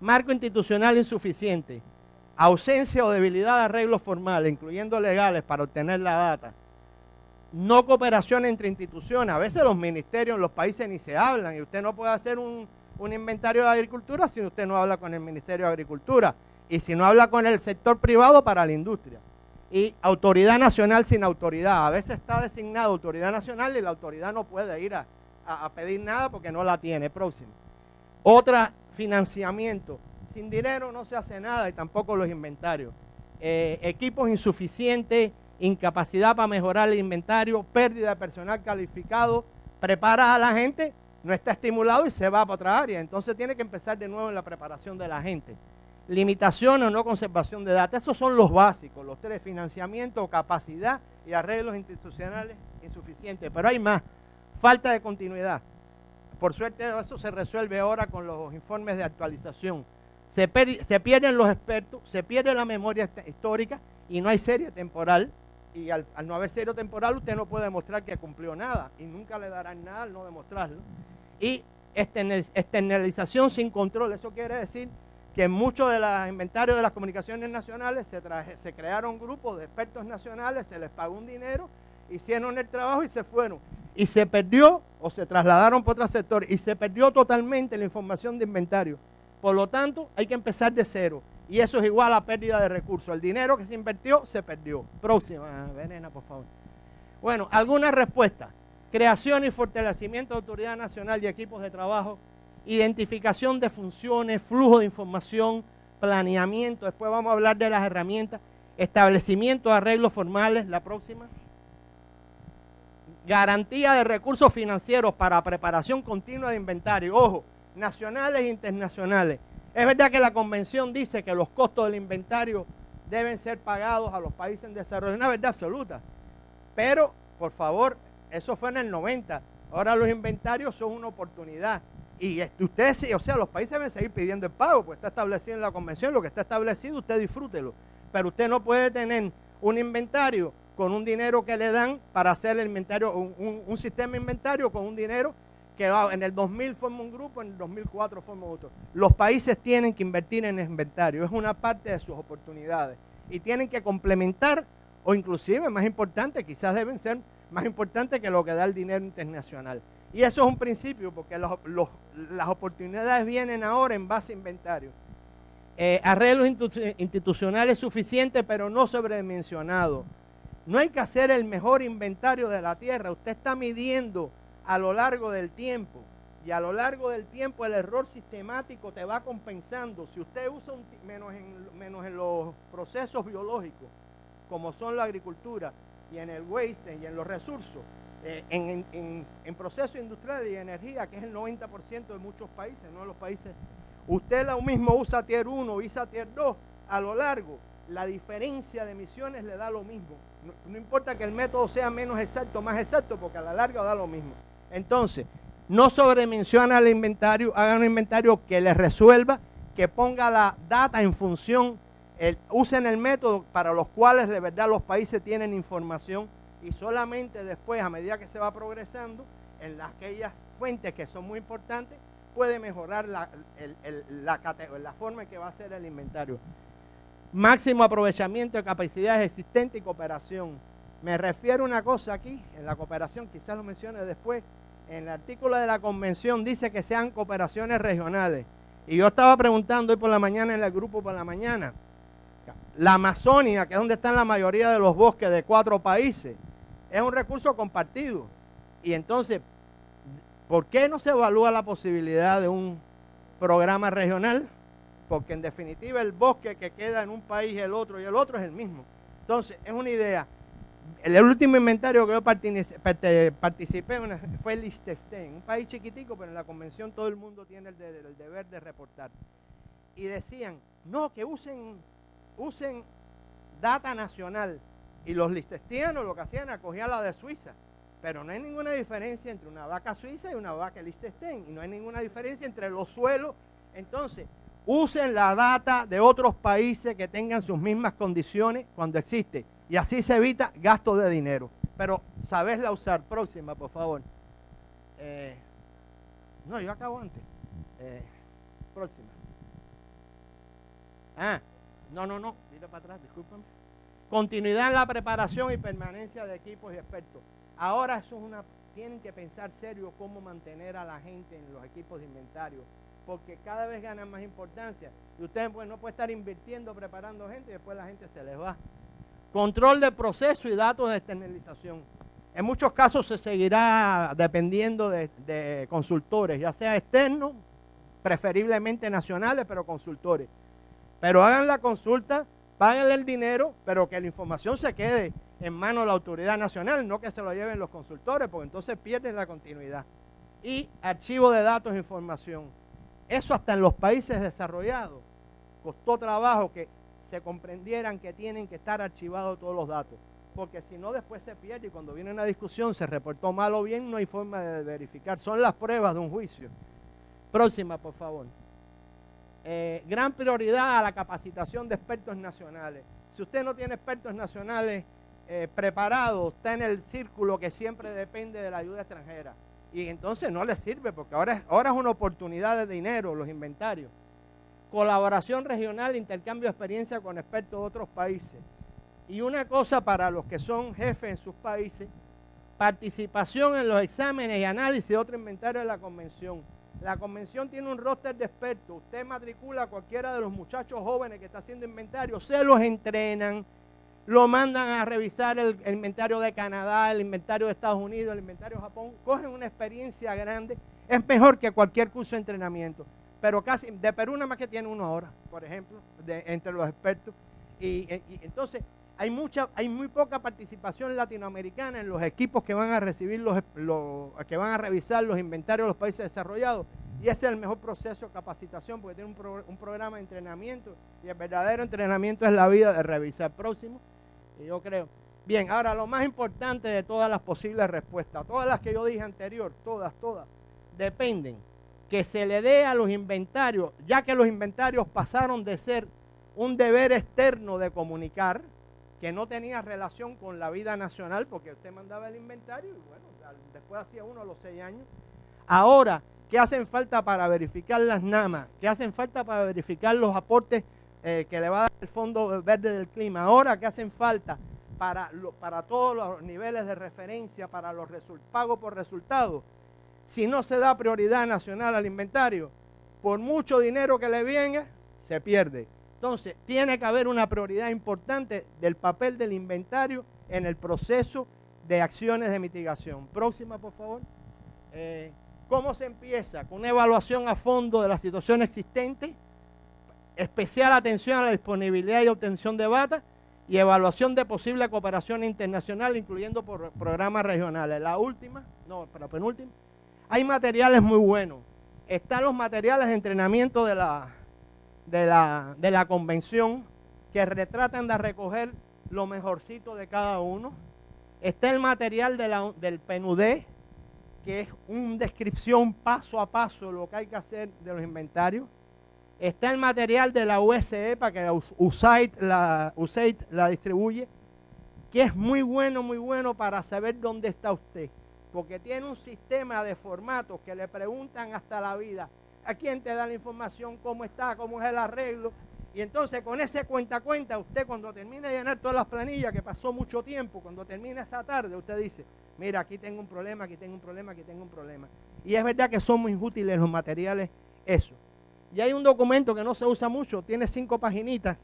Marco institucional insuficiente, ausencia o debilidad de arreglos formales, incluyendo legales, para obtener la data. No cooperación entre instituciones, a veces los ministerios en los países ni se hablan y usted no puede hacer un inventario de agricultura si usted no habla con el Ministerio de Agricultura y si no habla con el sector privado para la industria. Y autoridad nacional sin autoridad, a veces está designada autoridad nacional y la autoridad no puede ir a pedir nada porque no la tiene. Próximo. Otra, financiamiento. Sin dinero no se hace nada y tampoco los inventarios. Equipos insuficientes, incapacidad para mejorar el inventario, pérdida de personal calificado, prepara a la gente, no está estimulado y se va para otra área. Entonces tiene que empezar de nuevo en la preparación de la gente. Limitación o no conservación de datos, esos son los básicos, los tres: financiamiento, capacidad y arreglos institucionales insuficientes. Pero hay más, falta de continuidad. Por suerte eso se resuelve ahora con los informes de actualización. Se pierden los expertos, se pierde la memoria histórica y no hay serie temporal. Y al no haber serie temporal usted no puede demostrar que cumplió nada y nunca le darán nada al no demostrarlo. Y externalización sin control, eso quiere decir que en muchos de los inventarios de las comunicaciones nacionales se crearon grupos de expertos nacionales, se les pagó un dinero, hicieron el trabajo y se fueron. Y se perdió o se trasladaron por otro sector y se perdió totalmente la información de inventario. Por lo tanto, hay que empezar de cero. Y eso es igual a pérdida de recursos. El dinero que se invirtió, se perdió. Próxima, Venena, por favor. Bueno, algunas respuestas. Creación y fortalecimiento de autoridad nacional y equipos de trabajo. Identificación de funciones, flujo de información, planeamiento. Después vamos a hablar de las herramientas. Establecimiento de arreglos formales. La próxima. Garantía de recursos financieros para preparación continua de inventario. Ojo, nacionales e internacionales. Es verdad que la convención dice que los costos del inventario deben ser pagados a los países en desarrollo. Es una verdad absoluta. Pero, por favor, eso fue en el 90. Ahora los inventarios son una oportunidad. Y ustedes, o sea, los países deben seguir pidiendo el pago, porque está establecido en la convención. Lo que está establecido, usted disfrútelo. Pero usted no puede tener un inventario con un dinero que le dan para hacer el inventario, un sistema de inventario con un dinero que en el 2000 forma un grupo, en el 2004 forma otro. Los países tienen que invertir en el inventario, es una parte de sus oportunidades. Y tienen que complementar, o inclusive, más importante, quizás deben ser más importantes que lo que da el dinero internacional. Y eso es un principio, porque las oportunidades vienen ahora en base a inventario. Arreglos institucionales suficientes, pero no sobredimensionados. No hay que hacer el mejor inventario de la tierra, usted está midiendo a lo largo del tiempo Y a lo largo del tiempo el error sistemático te va compensando. Si usted usa menos en los procesos biológicos, como son la agricultura, y en el waste, y en los recursos, en procesos industriales y energía, que es el 90% de muchos países, no de los países, usted lo mismo usa Tier 1, usa Tier 2, a lo largo, la diferencia de emisiones le da lo mismo. No importa que el método sea menos exacto, más exacto, porque a la larga da lo mismo. Entonces, no sobredimensiona el inventario, hagan un inventario que les resuelva, que ponga la data en función, usen el método para los cuales de verdad los países tienen información, y solamente después, a medida que se va progresando, en aquellas fuentes que son muy importantes, puede mejorar la forma en que va a ser el inventario. Máximo aprovechamiento de capacidades existentes y cooperación. Me refiero a una cosa aquí, en la cooperación, quizás lo mencione después, en el artículo de la convención dice que sean cooperaciones regionales. Y yo estaba preguntando hoy por la mañana en el grupo por la mañana, la Amazonia, que es donde están la mayoría de los bosques de 4 países, es un recurso compartido. Y entonces, ¿por qué no se evalúa la posibilidad de un programa regional? Porque en definitiva el bosque que queda en un país y el otro es el mismo. Entonces, es una idea. El último inventario que yo participé fue Liechtenstein, un país chiquitico, pero en la convención todo el mundo tiene el deber de reportar. Y decían, no, que usen data nacional. Y los liechtensteinos lo que hacían, acogían la de Suiza. Pero no hay ninguna diferencia entre una vaca suiza y una vaca Liechtenstein. Y no hay ninguna diferencia entre los suelos. Entonces, usen la data de otros países que tengan sus mismas condiciones cuando existe. Y así se evita gasto de dinero. Pero saberla usar. Próxima, por favor. No, yo acabo antes. Próxima. No. Mira para atrás, discúlpame. Continuidad en la preparación y permanencia de equipos y expertos. Ahora tienen que pensar serio cómo mantener a la gente en los equipos de inventario, porque cada vez ganan más importancia. Y usted no puede estar invirtiendo, preparando gente y después la gente se les va. Control de proceso y datos de externalización. En muchos casos se seguirá dependiendo de consultores, ya sea externos, preferiblemente nacionales, pero consultores. Pero hagan la consulta, páguenle el dinero, pero que la información se quede en manos de la autoridad nacional, no que se lo lleven los consultores, porque entonces pierden la continuidad. Y archivo de datos e información. Eso hasta en los países desarrollados costó trabajo que se comprendieran que tienen que estar archivados todos los datos, porque si no después se pierde y cuando viene una discusión se reportó mal o bien, no hay forma de verificar. Son las pruebas de un juicio. Próxima, por favor. Gran prioridad a la capacitación de expertos nacionales. Si usted no tiene expertos nacionales preparados, está en el círculo que siempre depende de la ayuda extranjera. Y entonces no le sirve, porque ahora es una oportunidad de dinero, los inventarios. Colaboración regional, intercambio de experiencia con expertos de otros países. Y una cosa para los que son jefes en sus países, participación en los exámenes y análisis de otro inventario de la convención. La convención tiene un roster de expertos. Usted matricula a cualquiera de los muchachos jóvenes que está haciendo inventario, se los entrenan, lo mandan a revisar el inventario de Canadá, el inventario de Estados Unidos, el inventario de Japón, cogen una experiencia grande, es mejor que cualquier curso de entrenamiento. Pero casi, de Perú nada más que tiene 1 hora, por ejemplo, entre los expertos. Y entonces hay muy poca participación latinoamericana en los equipos que van a recibir que van a revisar los inventarios de los países desarrollados. Y ese es el mejor proceso de capacitación, porque tiene un programa de entrenamiento, y el verdadero entrenamiento es la vida de revisar. Próximo, y yo creo. Bien, ahora lo más importante de todas las posibles respuestas, todas las que yo dije anterior, todas, dependen que se le dé a los inventarios, ya que los inventarios pasaron de ser un deber externo de comunicar, que no tenía relación con la vida nacional, porque usted mandaba el inventario y bueno, después hacía uno a los 6 años. Ahora, ¿qué hacen falta para verificar las NAMA? ¿Qué hacen falta para verificar los aportes que le va a dar el Fondo Verde del Clima? Ahora, ¿qué hacen falta para todos los niveles de referencia, para los pagos por resultados? Si no se da prioridad nacional al inventario, por mucho dinero que le venga, se pierde. Entonces, tiene que haber una prioridad importante del papel del inventario en el proceso de acciones de mitigación. Próxima, por favor. ¿Cómo se empieza? Con una evaluación a fondo de la situación existente, especial atención a la disponibilidad y obtención de data y evaluación de posible cooperación internacional, incluyendo por programas regionales. La última, no, la penúltima, hay materiales muy buenos. Están los materiales de entrenamiento de la convención que retratan de recoger lo mejorcito de cada uno. Está el material del PNUD, que es una descripción paso a paso de lo que hay que hacer de los inventarios. Está el material de la USE para que USAID la distribuye, que es muy bueno para saber dónde está usted, porque tiene un sistema de formatos que le preguntan hasta la vida, a quién te da la información, cómo está, cómo es el arreglo, y entonces con ese cuenta, usted cuando termine de llenar todas las planillas, que pasó mucho tiempo, cuando termine esa tarde, usted dice, mira, aquí tengo un problema, aquí tengo un problema, aquí tengo un problema. Y es verdad que son muy útiles los materiales, eso. Y hay un documento que no se usa mucho, tiene 5 paginitas,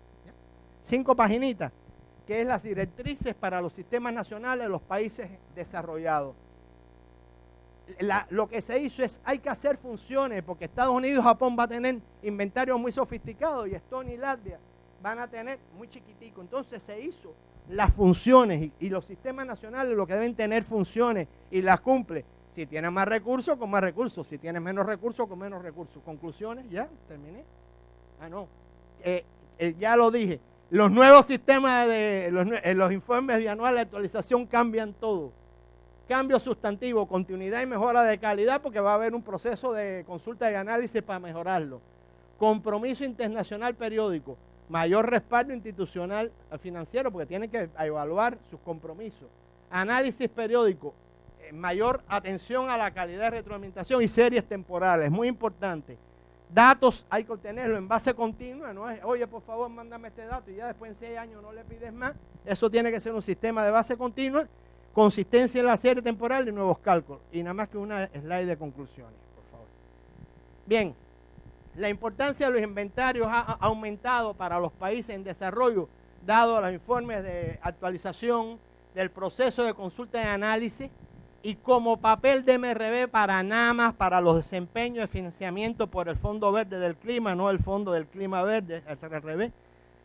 que es las directrices para los sistemas nacionales de los países desarrollados. Lo que se hizo es, hay que hacer funciones, porque Estados Unidos y Japón va a tener inventarios muy sofisticados, y Estonia y Latvia van a tener muy chiquitico. Entonces se hizo las funciones, y los sistemas nacionales lo que deben tener funciones, y las cumple. Si tienes más recursos, con más recursos. Si tienes menos recursos, con menos recursos. Conclusiones, ya, terminé. Ya lo dije. Los nuevos sistemas los informes bianuales de actualización cambian todo. Cambio sustantivo, continuidad y mejora de calidad, porque va a haber un proceso de consulta y análisis para mejorarlo. Compromiso internacional periódico. Mayor respaldo institucional financiero, porque tienen que evaluar sus compromisos. Análisis periódico. Mayor atención a la calidad de retroalimentación y series temporales, muy importante. Datos hay que obtenerlo en base continua, no es, oye, por favor, mándame este dato y ya después en 6 años no le pides más. Eso tiene que ser un sistema de base continua, consistencia en la serie temporal y nuevos cálculos. Y nada más que una slide de conclusiones, por favor. Bien, la importancia de los inventarios ha aumentado para los países en desarrollo, dado los informes de actualización del proceso de consulta y análisis, y como papel de MRB para NAMAS, para los desempeños de financiamiento por el Fondo Verde del Clima, no el Fondo del Clima Verde, al revés,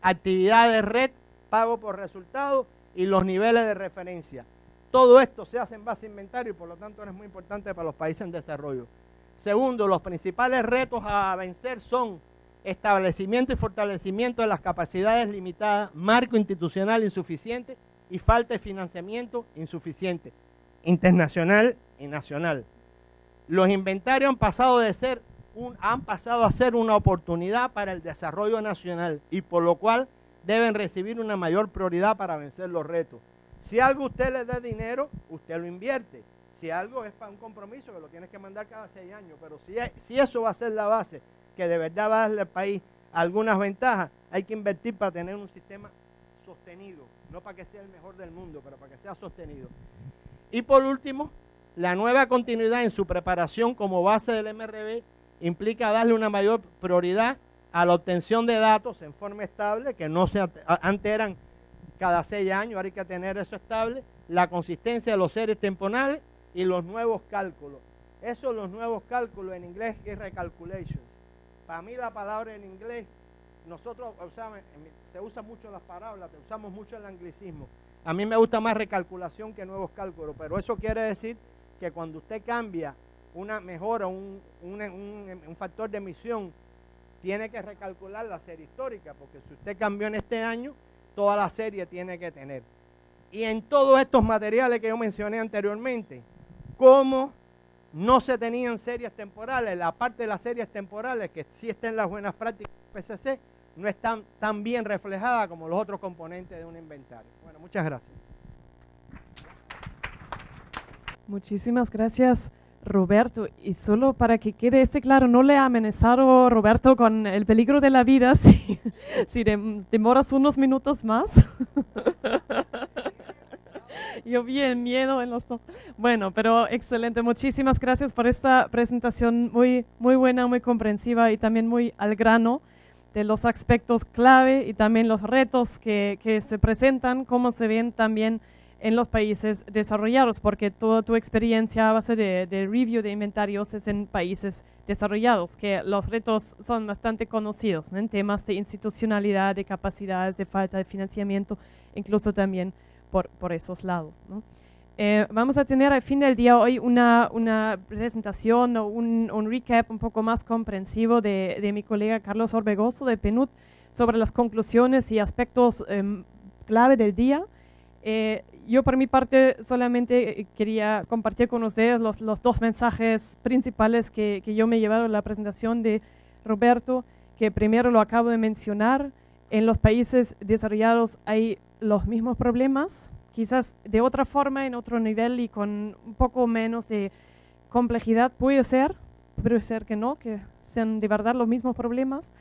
actividad de red, pago por resultado y los niveles de referencia. Todo esto se hace en base a inventario y por lo tanto es muy importante para los países en desarrollo. Segundo, los principales retos a vencer son establecimiento y fortalecimiento de las capacidades limitadas, marco institucional insuficiente y falta de financiamiento insuficiente, internacional y nacional. Los inventarios han pasado a ser una oportunidad para el desarrollo nacional y por lo cual deben recibir una mayor prioridad para vencer los retos. Si algo usted le da dinero, usted lo invierte. Si algo es para un compromiso que lo tienes que mandar cada 6 años, pero si eso va a ser la base, que de verdad va a darle al país algunas ventajas, hay que invertir para tener un sistema sostenido, no para que sea el mejor del mundo, pero para que sea sostenido. Y por último, la nueva continuidad en su preparación como base del MRB implica darle una mayor prioridad a la obtención de datos en forma estable, que no se antes eran cada 6 años, ahora hay que tener eso estable, la consistencia de los series temporales y los nuevos cálculos. Eso, los nuevos cálculos en inglés es recalculations. Para mí la palabra en inglés, nosotros se usa mucho las palabras, usamos mucho el anglicismo. A mí me gusta más recalculación que nuevos cálculos, pero eso quiere decir que cuando usted cambia una mejora, un factor de emisión, tiene que recalcular la serie histórica, porque si usted cambió en este año, toda la serie tiene que tener. Y en todos estos materiales que yo mencioné anteriormente, como no se tenían series temporales, la parte de las series temporales, que sí está en las buenas prácticas de PCC, no están tan bien reflejadas como los otros componentes de un inventario. Bueno, muchas gracias. Muchísimas gracias, Roberto. Y solo para que quede claro, no le ha amenazado Roberto con el peligro de la vida si demoras unos minutos más. Yo vi el miedo en los ojos. Bueno, pero excelente. Muchísimas gracias por esta presentación muy buena, muy comprensiva y también muy al grano de los aspectos clave y también los retos que se presentan, cómo se ven también en los países desarrollados, porque toda tu experiencia a base de review de inventarios es en países desarrollados, que los retos son bastante conocidos, ¿no? En temas de institucionalidad, de capacidades, de falta de financiamiento, incluso también por esos lados, ¿no? Vamos a tener al fin del día hoy una presentación o un recap un poco más comprensivo de mi colega Carlos Orbegoso de PNUD sobre las conclusiones y aspectos clave del día. Yo por mi parte solamente quería compartir con ustedes los dos mensajes principales que yo me he llevado a la presentación de Roberto, que primero lo acabo de mencionar. En los países desarrollados hay los mismos problemas, quizás de otra forma, en otro nivel y con un poco menos de complejidad. Puede ser que no, que sean de verdad los mismos problemas.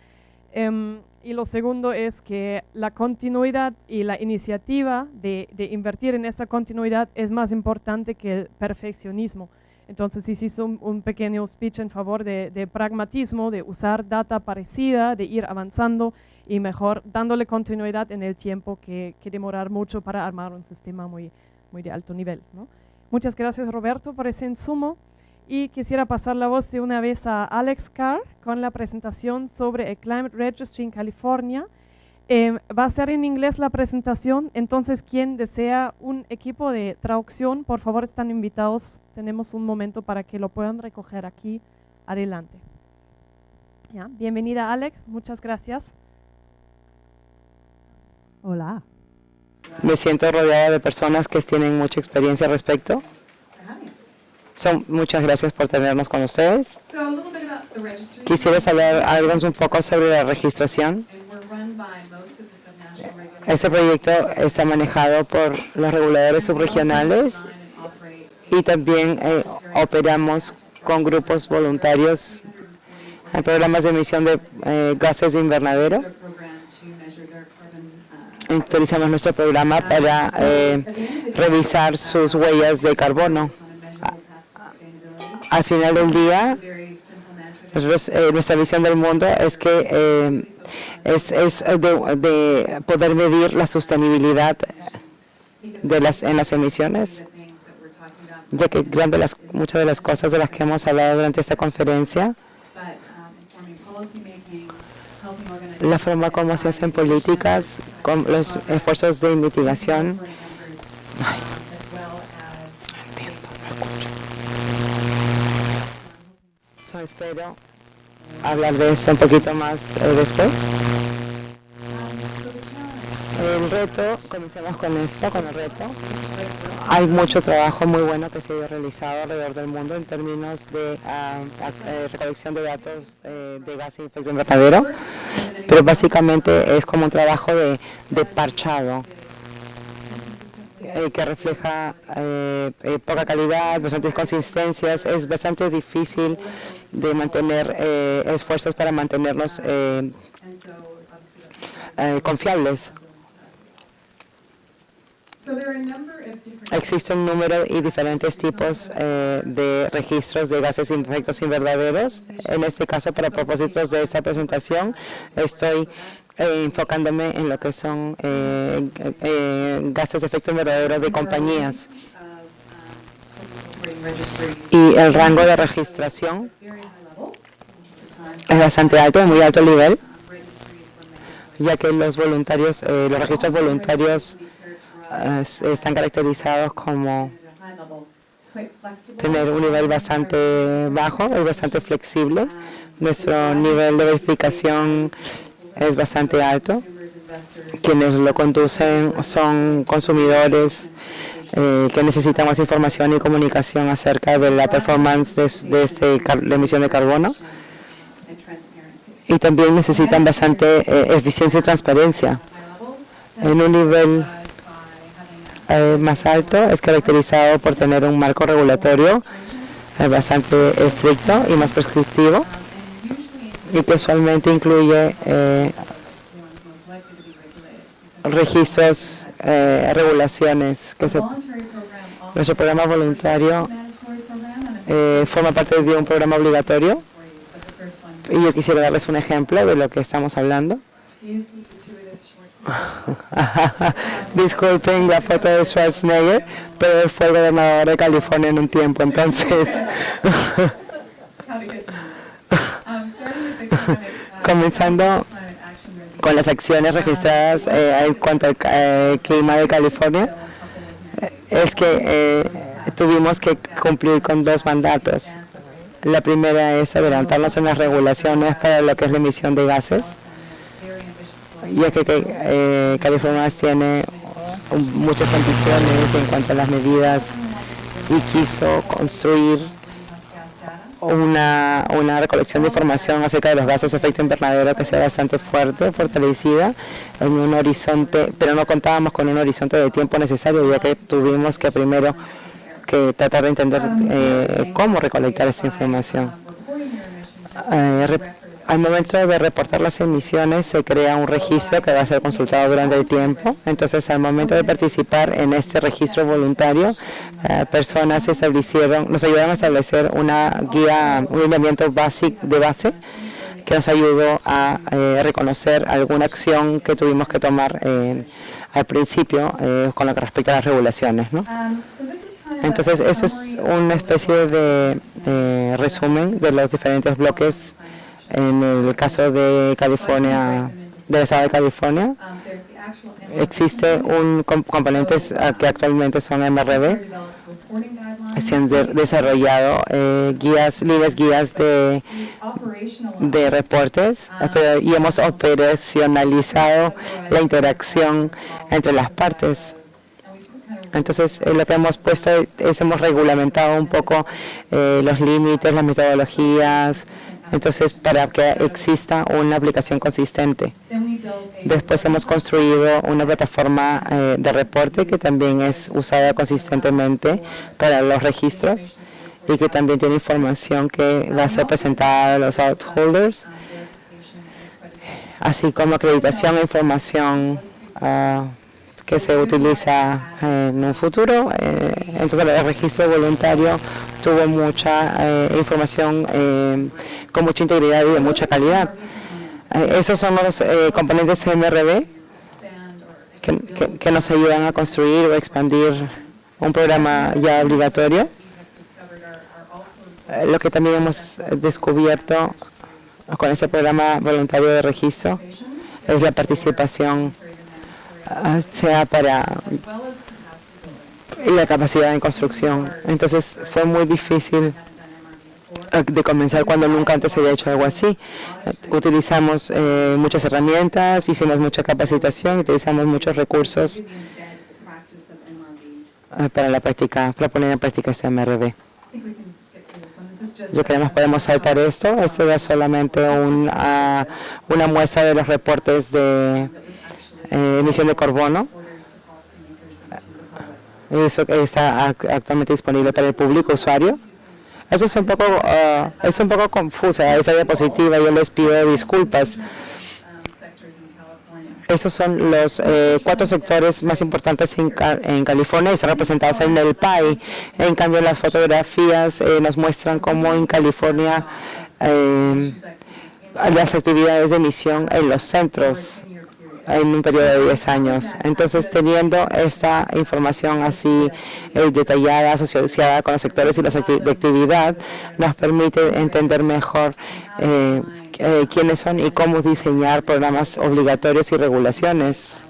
Y lo segundo es que la continuidad y la iniciativa de invertir en esta continuidad es más importante que el perfeccionismo. Entonces hice un pequeño speech en favor de pragmatismo, de usar data parecida, de ir avanzando y mejor dándole continuidad en el tiempo que demorar mucho para armar un sistema muy de alto nivel, ¿no? Muchas gracias, Roberto, por ese insumo. Y quisiera pasar la voz de una vez a Alex Carr con la presentación sobre el Climate Registry en California. Va a ser en inglés la presentación, entonces quien desea un equipo de traducción, por favor están invitados. Tenemos un momento para que lo puedan recoger aquí adelante. ¿Ya? Bienvenida, Alex, muchas gracias. Hola. Me siento rodeada de personas que tienen mucha experiencia al respecto. Muchas gracias por tenernos con ustedes. Quisiera saber algo un poco sobre la registración. Este proyecto está manejado por los reguladores subregionales y también operamos con grupos voluntarios en programas de emisión de gases de invernadero. Utilizamos nuestro programa para revisar sus huellas de carbono. Al final del día, nuestra visión del mundo es que de poder medir la sostenibilidad en las emisiones, ya que muchas de las cosas de las que hemos hablado durante esta conferencia, la forma como se hacen políticas, con los esfuerzos de mitigación. Espero hablar de eso un poquito más después. El reto, comencemos con el reto. Hay mucho trabajo muy bueno que se ha realizado alrededor del mundo en términos de recolección de datos de gases de efecto invernadero, pero básicamente es como un trabajo de parchado que refleja poca calidad, bastantes consistencias. Es bastante difícil de mantener esfuerzos para mantenernos confiables. Existe un número y diferentes tipos de registros de gases de efectos invernaderos. En este caso, para propósitos de esta presentación, estoy enfocándome en lo que son gases de efecto invernadero de compañías. Y el rango de registración es bastante alto, de muy alto nivel, ya que los registros voluntarios están caracterizados como tener un nivel bastante bajo, es bastante flexible. Nuestro nivel de verificación es bastante alto. Quienes lo conducen son consumidores que necesitan más información y comunicación acerca de la performance de la emisión de carbono. Y también necesitan bastante eficiencia y transparencia. En un nivel más alto es caracterizado por tener un marco regulatorio bastante estricto y más prescriptivo, y que usualmente incluye registros, regulaciones. Nuestro programa voluntario forma parte de un programa obligatorio, y yo quisiera darles un ejemplo de lo que estamos hablando. Disculpen la foto de Schwarzenegger, pero él fue el gobernador de California en un tiempo, entonces. Comenzando con las acciones registradas en cuanto al clima de California, es que tuvimos que cumplir con 2 mandatos. La primera es adelantarnos en las regulaciones para lo que es la emisión de gases, ya que California tiene muchas condiciones en cuanto a las medidas y quiso construir una recolección de información acerca de los gases de efecto invernadero que sea bastante fuerte, fortalecida en un horizonte, pero no contábamos con un horizonte de tiempo necesario, ya que tuvimos que primero que tratar de entender cómo recolectar esta información. Al momento de reportar las emisiones se crea un registro que va a ser consultado durante el tiempo. Entonces, al momento de participar en este registro voluntario, personas nos ayudaron a establecer una guía, un lineamiento de base que nos ayudó a reconocer alguna acción que tuvimos que tomar al principio con lo que respecta a las regulaciones, ¿no? Entonces, eso es una especie de resumen de los diferentes bloques en el caso de California, del estado de California. Existe un componentes que actualmente son MRV. Se han desarrollado líneas guías de reportes y hemos operacionalizado la interacción entre las partes. Entonces, lo que hemos puesto es hemos regulamentado un poco los límites, las metodologías, entonces para que exista una aplicación consistente. Después hemos construido una plataforma de reporte que también es usada consistentemente para los registros y que también tiene información que va a ser presentada a los outholders, así como acreditación e información que se utiliza en un futuro. Entonces, el registro voluntario tuvo mucha información con mucha integridad y de mucha calidad. Esos son los componentes MRV que nos ayudan a construir o expandir un programa ya obligatorio. Lo que también hemos descubierto con este programa voluntario de registro es la participación sea para la capacidad de construcción. Entonces fue muy difícil de comenzar cuando nunca antes se había hecho algo así. Utilizamos muchas herramientas, hicimos mucha capacitación, utilizamos muchos recursos para la práctica, para poner en práctica este MRV. Yo creo que podemos saltar esto. Esto era solamente una muestra de los reportes de emisión de carbono. Eso está actualmente disponible para el público usuario. Eso es un poco confusa esa diapositiva. Yo les pido disculpas. Esos son los 4 sectores más importantes en California y están representados en el PAI. En cambio, las fotografías nos muestran cómo en California las actividades de emisión en los centros en un periodo de 10 años. Entonces, teniendo esta información así detallada, asociada con los sectores y las de actividad, nos permite entender mejor quiénes son y cómo diseñar programas obligatorios y regulaciones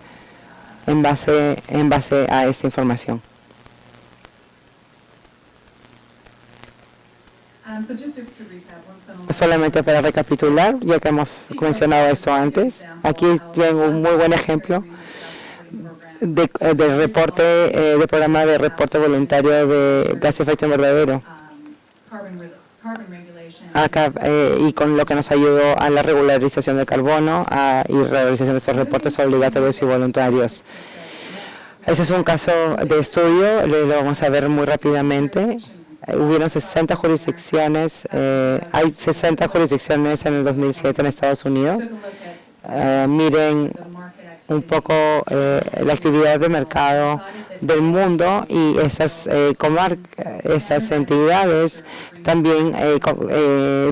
en base a esta información. Solamente para recapitular, ya que hemos mencionado esto antes, aquí tengo un muy buen ejemplo de reporte, de programa de reporte voluntario de gas de efecto invernadero. Acá, y con lo que nos ayudó a la regularización de carbono y regularización de estos reportes obligatorios y voluntarios. Ese es un caso de estudio, lo vamos a ver muy rápidamente. Hubieron 60 jurisdicciones, hay 60 jurisdicciones en el 2007 en Estados Unidos. Miren un poco la actividad de mercado del mundo, y esas esas entidades también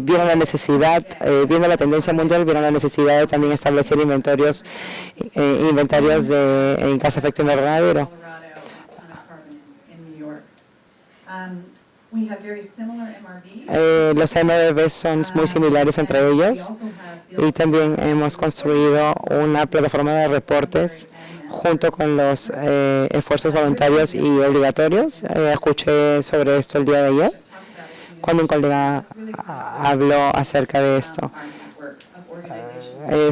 vieron la necesidad, viendo la tendencia mundial, vieron la necesidad de también establecer inventarios de gas efecto invernadero. Los MRV son muy similares entre ellos, y también hemos construido una plataforma de reportes junto con los esfuerzos voluntarios y obligatorios. Escuché sobre esto el día de ayer, cuando un colega habló acerca de esto.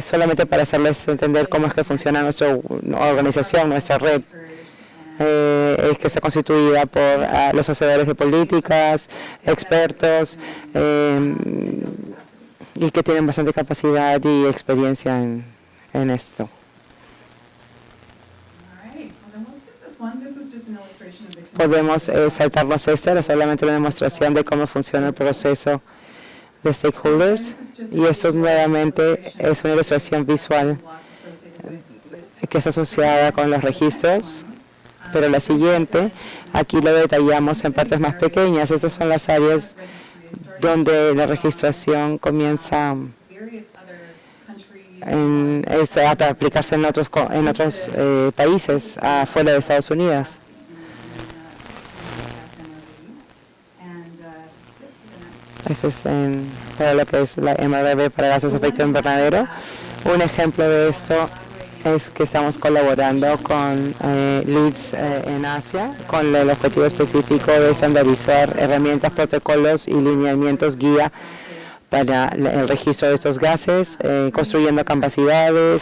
Solamente para hacerles entender cómo es que funciona nuestra organización, nuestra red, es que está constituida por los hacedores de políticas, expertos, y que tienen bastante capacidad y experiencia en esto. Podemos saltarnos esta, era solamente una demostración de cómo funciona el proceso de stakeholders, y esto nuevamente es una ilustración visual que está asociada con los registros, pero la siguiente, aquí lo detallamos en partes más pequeñas. Estas son las áreas donde la registración comienza a aplicarse en otros países afuera de Estados Unidos. Eso es para lo que es la MRV para gases de efecto invernadero. Un ejemplo de esto es que estamos colaborando con LEEDs en Asia, con el objetivo específico de estandarizar herramientas, protocolos y lineamientos guía para el registro de estos gases, construyendo capacidades,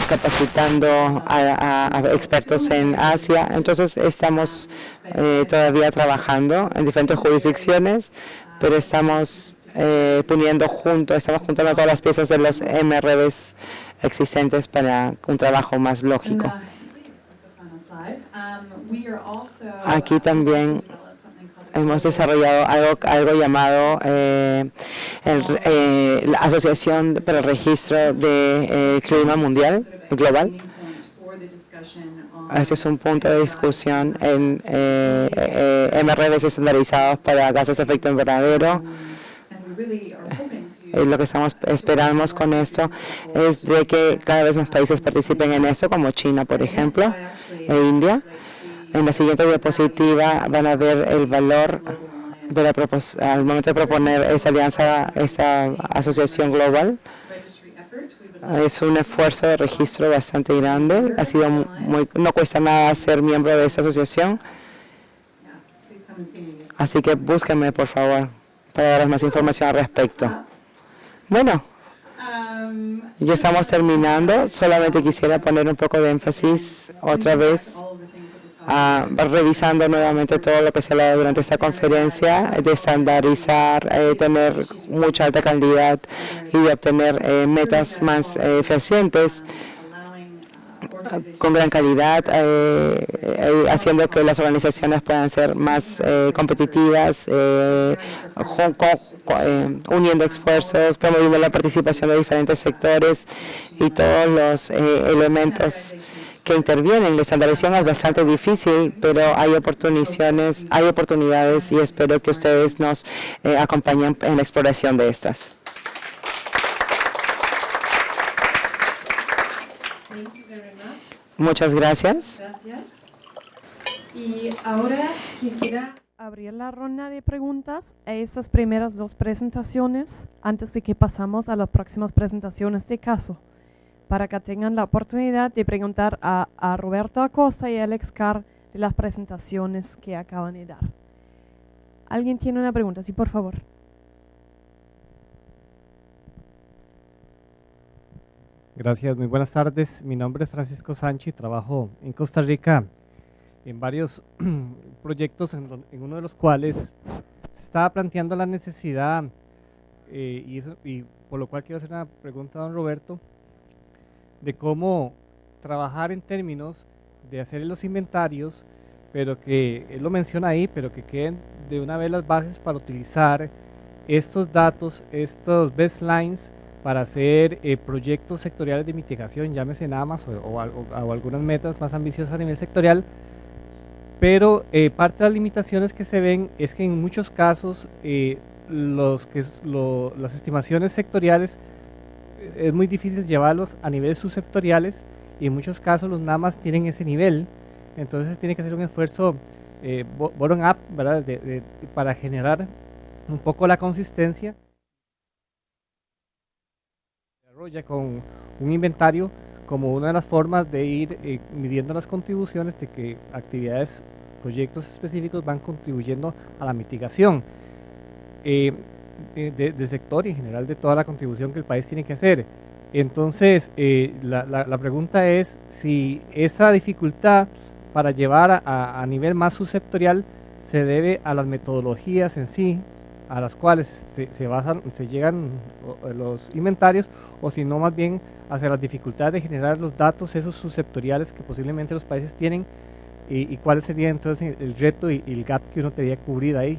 capacitando a expertos en Asia. Entonces estamos todavía trabajando en diferentes jurisdicciones, pero estamos juntando todas las piezas de los MRVs existentes para un trabajo más lógico. Aquí también hemos desarrollado algo llamado la Asociación para el Registro de Clima Mundial, Global. Este es un punto de discusión en MRVs estandarizados para gases de efecto invernadero. Lo que esperamos con esto es de que cada vez más países participen en esto, como China, por ejemplo, e India. En la siguiente diapositiva van a ver el valor al momento de proponer esa alianza, esa asociación global. Es un esfuerzo de registro bastante grande. No cuesta nada ser miembro de esta asociación. Así que búsquenme, por favor, para darles más información al respecto. Bueno, ya estamos terminando. Solamente quisiera poner un poco de énfasis otra vez, revisando nuevamente todo lo que se ha hablado durante esta conferencia, de estandarizar, tener mucha alta calidad y de obtener metas más eficientes con gran calidad, haciendo que las organizaciones puedan ser más competitivas, uniendo esfuerzos, promoviendo la participación de diferentes sectores y todos los elementos que intervienen. La estandarización es bastante difícil, pero hay oportunidades y espero que ustedes nos acompañen en la exploración de estas. Muchas gracias. Y ahora quisiera abrir la ronda de preguntas a estas primeras dos presentaciones antes de que pasamos a las próximas presentaciones de caso, para que tengan la oportunidad de preguntar a Roberto Acosta y Alex Carr de las presentaciones que acaban de dar. ¿Alguien tiene una pregunta? Sí, por favor. Gracias, muy buenas tardes. Mi nombre es Francisco Sánchez, trabajo en Costa Rica en varios proyectos, en uno de los cuales se estaba planteando la necesidad, y por lo cual quiero hacer una pregunta a don Roberto, de cómo trabajar en términos de hacer los inventarios, pero que él lo menciona ahí, pero que queden de una vez las bases para utilizar estos datos, estos baselines, para hacer proyectos sectoriales de mitigación, llámese NAMAS o algunas metas más ambiciosas a nivel sectorial, pero parte de las limitaciones que se ven es que en muchos casos las estimaciones sectoriales es muy difícil llevarlos a niveles subsectoriales, y en muchos casos los NAMAS tienen ese nivel, entonces tiene que hacer un esfuerzo bottom-up, ¿verdad? Para generar un poco la consistencia. Desarrolla con un inventario como una de las formas de ir midiendo las contribuciones de que actividades, proyectos específicos van contribuyendo a la mitigación del sector y en general de toda la contribución que el país tiene que hacer. Entonces, la pregunta es si esa dificultad para llevar a nivel más subsectorial se debe a las metodologías en sí, a las cuales se llegan los inventarios, o si no más bien hacia las dificultades de generar los datos esos subsectoriales que posiblemente los países tienen, y cuál sería entonces el reto y el gap que uno tendría que cubrir ahí.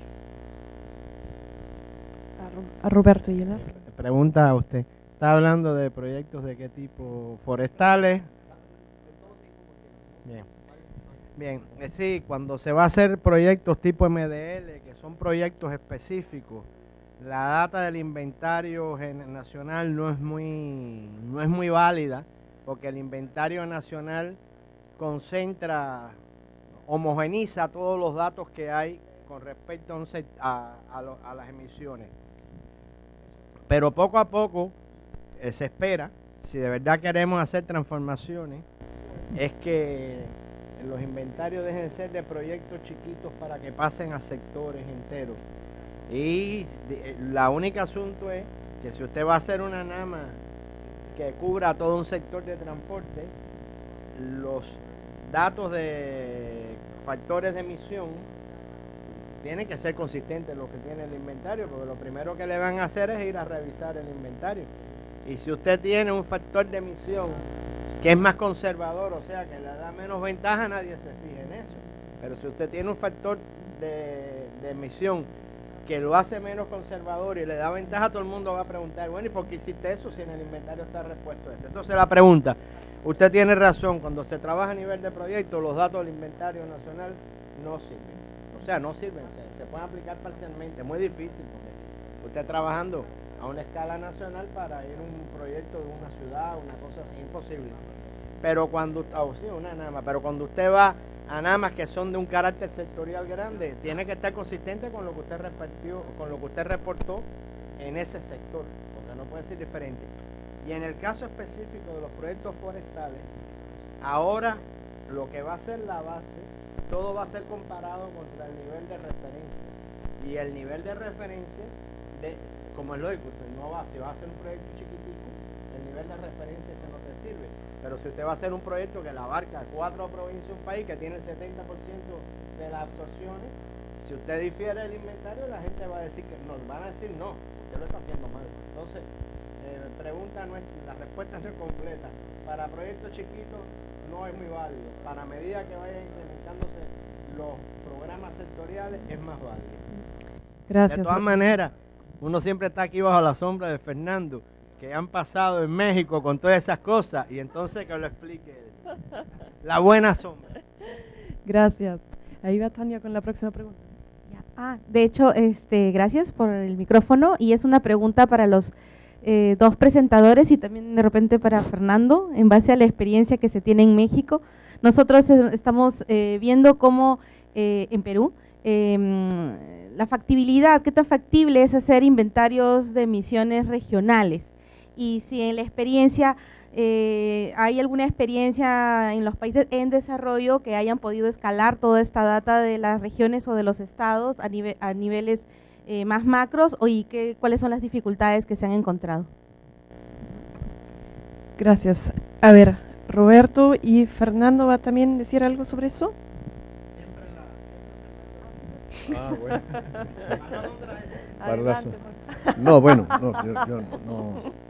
A Roberto Aguilar. Pregunta a usted, ¿está hablando de proyectos de qué tipo? ¿Forestales? Bien, sí, cuando se va a hacer proyectos tipo MDL, que son proyectos específicos, la data del inventario nacional no es muy válida, porque el inventario nacional homogeniza todos los datos que hay con respecto a las emisiones. Pero poco a poco se espera, si de verdad queremos hacer transformaciones, es que los inventarios dejen de ser de proyectos chiquitos para que pasen a sectores enteros. Y la única asunto es que si usted va a hacer una NAMA que cubra todo un sector de transporte, los datos de factores de emisión tienen que ser consistentes los que tiene el inventario, porque lo primero que le van a hacer es ir a revisar el inventario. Y si usted tiene un factor de emisión que es más conservador, o sea, que le da menos ventaja, nadie se fija en eso. Pero si usted tiene un factor de emisión que lo hace menos conservador y le da ventaja, todo el mundo va a preguntar, bueno, ¿y por qué hiciste eso si en el inventario está repuesto esto? Entonces la pregunta, usted tiene razón, cuando se trabaja a nivel de proyecto, los datos del inventario nacional no sirven. O sea, no sirven, se pueden aplicar parcialmente, es muy difícil, porque usted trabajando a una escala nacional para ir a un proyecto de una ciudad, una cosa así, imposible. Pero cuando, una NAMA, pero cuando usted va a NAMAs que son de un carácter sectorial grande, tiene que estar consistente con lo que usted repartió, con lo que usted reportó en ese sector, porque no puede ser diferente. Y en el caso específico de los proyectos forestales, ahora lo que va a ser la base, todo va a ser comparado contra el nivel de referencia. Y el nivel de referencia, como es lógico, usted no va, si va a hacer un proyecto chiquitico, el nivel de referencia ese no te sirve. Pero si usted va a hacer un proyecto que le abarca 4 provincias, un país que tiene el 70% de las absorciones, si usted difiere el inventario, la gente va a decir que no, van a decir no, usted lo está haciendo mal. Entonces, la respuesta no es completa. Para proyectos chiquitos no es muy válido. Para medida que vayan implementándose los programas sectoriales, es más válido. Gracias. De todas maneras, uno siempre está aquí bajo la sombra de Fernando, que han pasado en México con todas esas cosas, y entonces que lo explique la buena sombra. Gracias. Ahí va Tania con la próxima pregunta. De hecho, gracias por el micrófono, y es una pregunta para los dos presentadores y también de repente para Fernando, en base a la experiencia que se tiene en México. Nosotros estamos viendo cómo en Perú la factibilidad, qué tan factible es hacer inventarios de emisiones regionales, y si en la experiencia hay alguna experiencia en los países en desarrollo que hayan podido escalar toda esta data de las regiones o de los estados a niveles más macros, y cuáles son las dificultades que se han encontrado. Gracias. A ver, Roberto y Fernando, ¿va también decir algo sobre eso? Bueno. Adelante. No, bueno, no, yo no.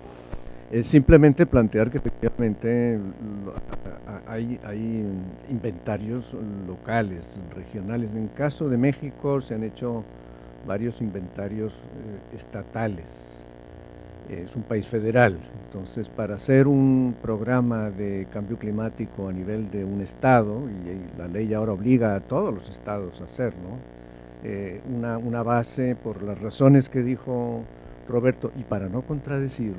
Es simplemente plantear que efectivamente hay inventarios locales, regionales. En el caso de México se han hecho varios inventarios estatales. es un país federal. Entonces, para hacer un programa de cambio climático a nivel de un estado, y la ley ahora obliga a todos los estados a hacerlo, una base, por las razones que dijo Roberto, y para no contradecirlo,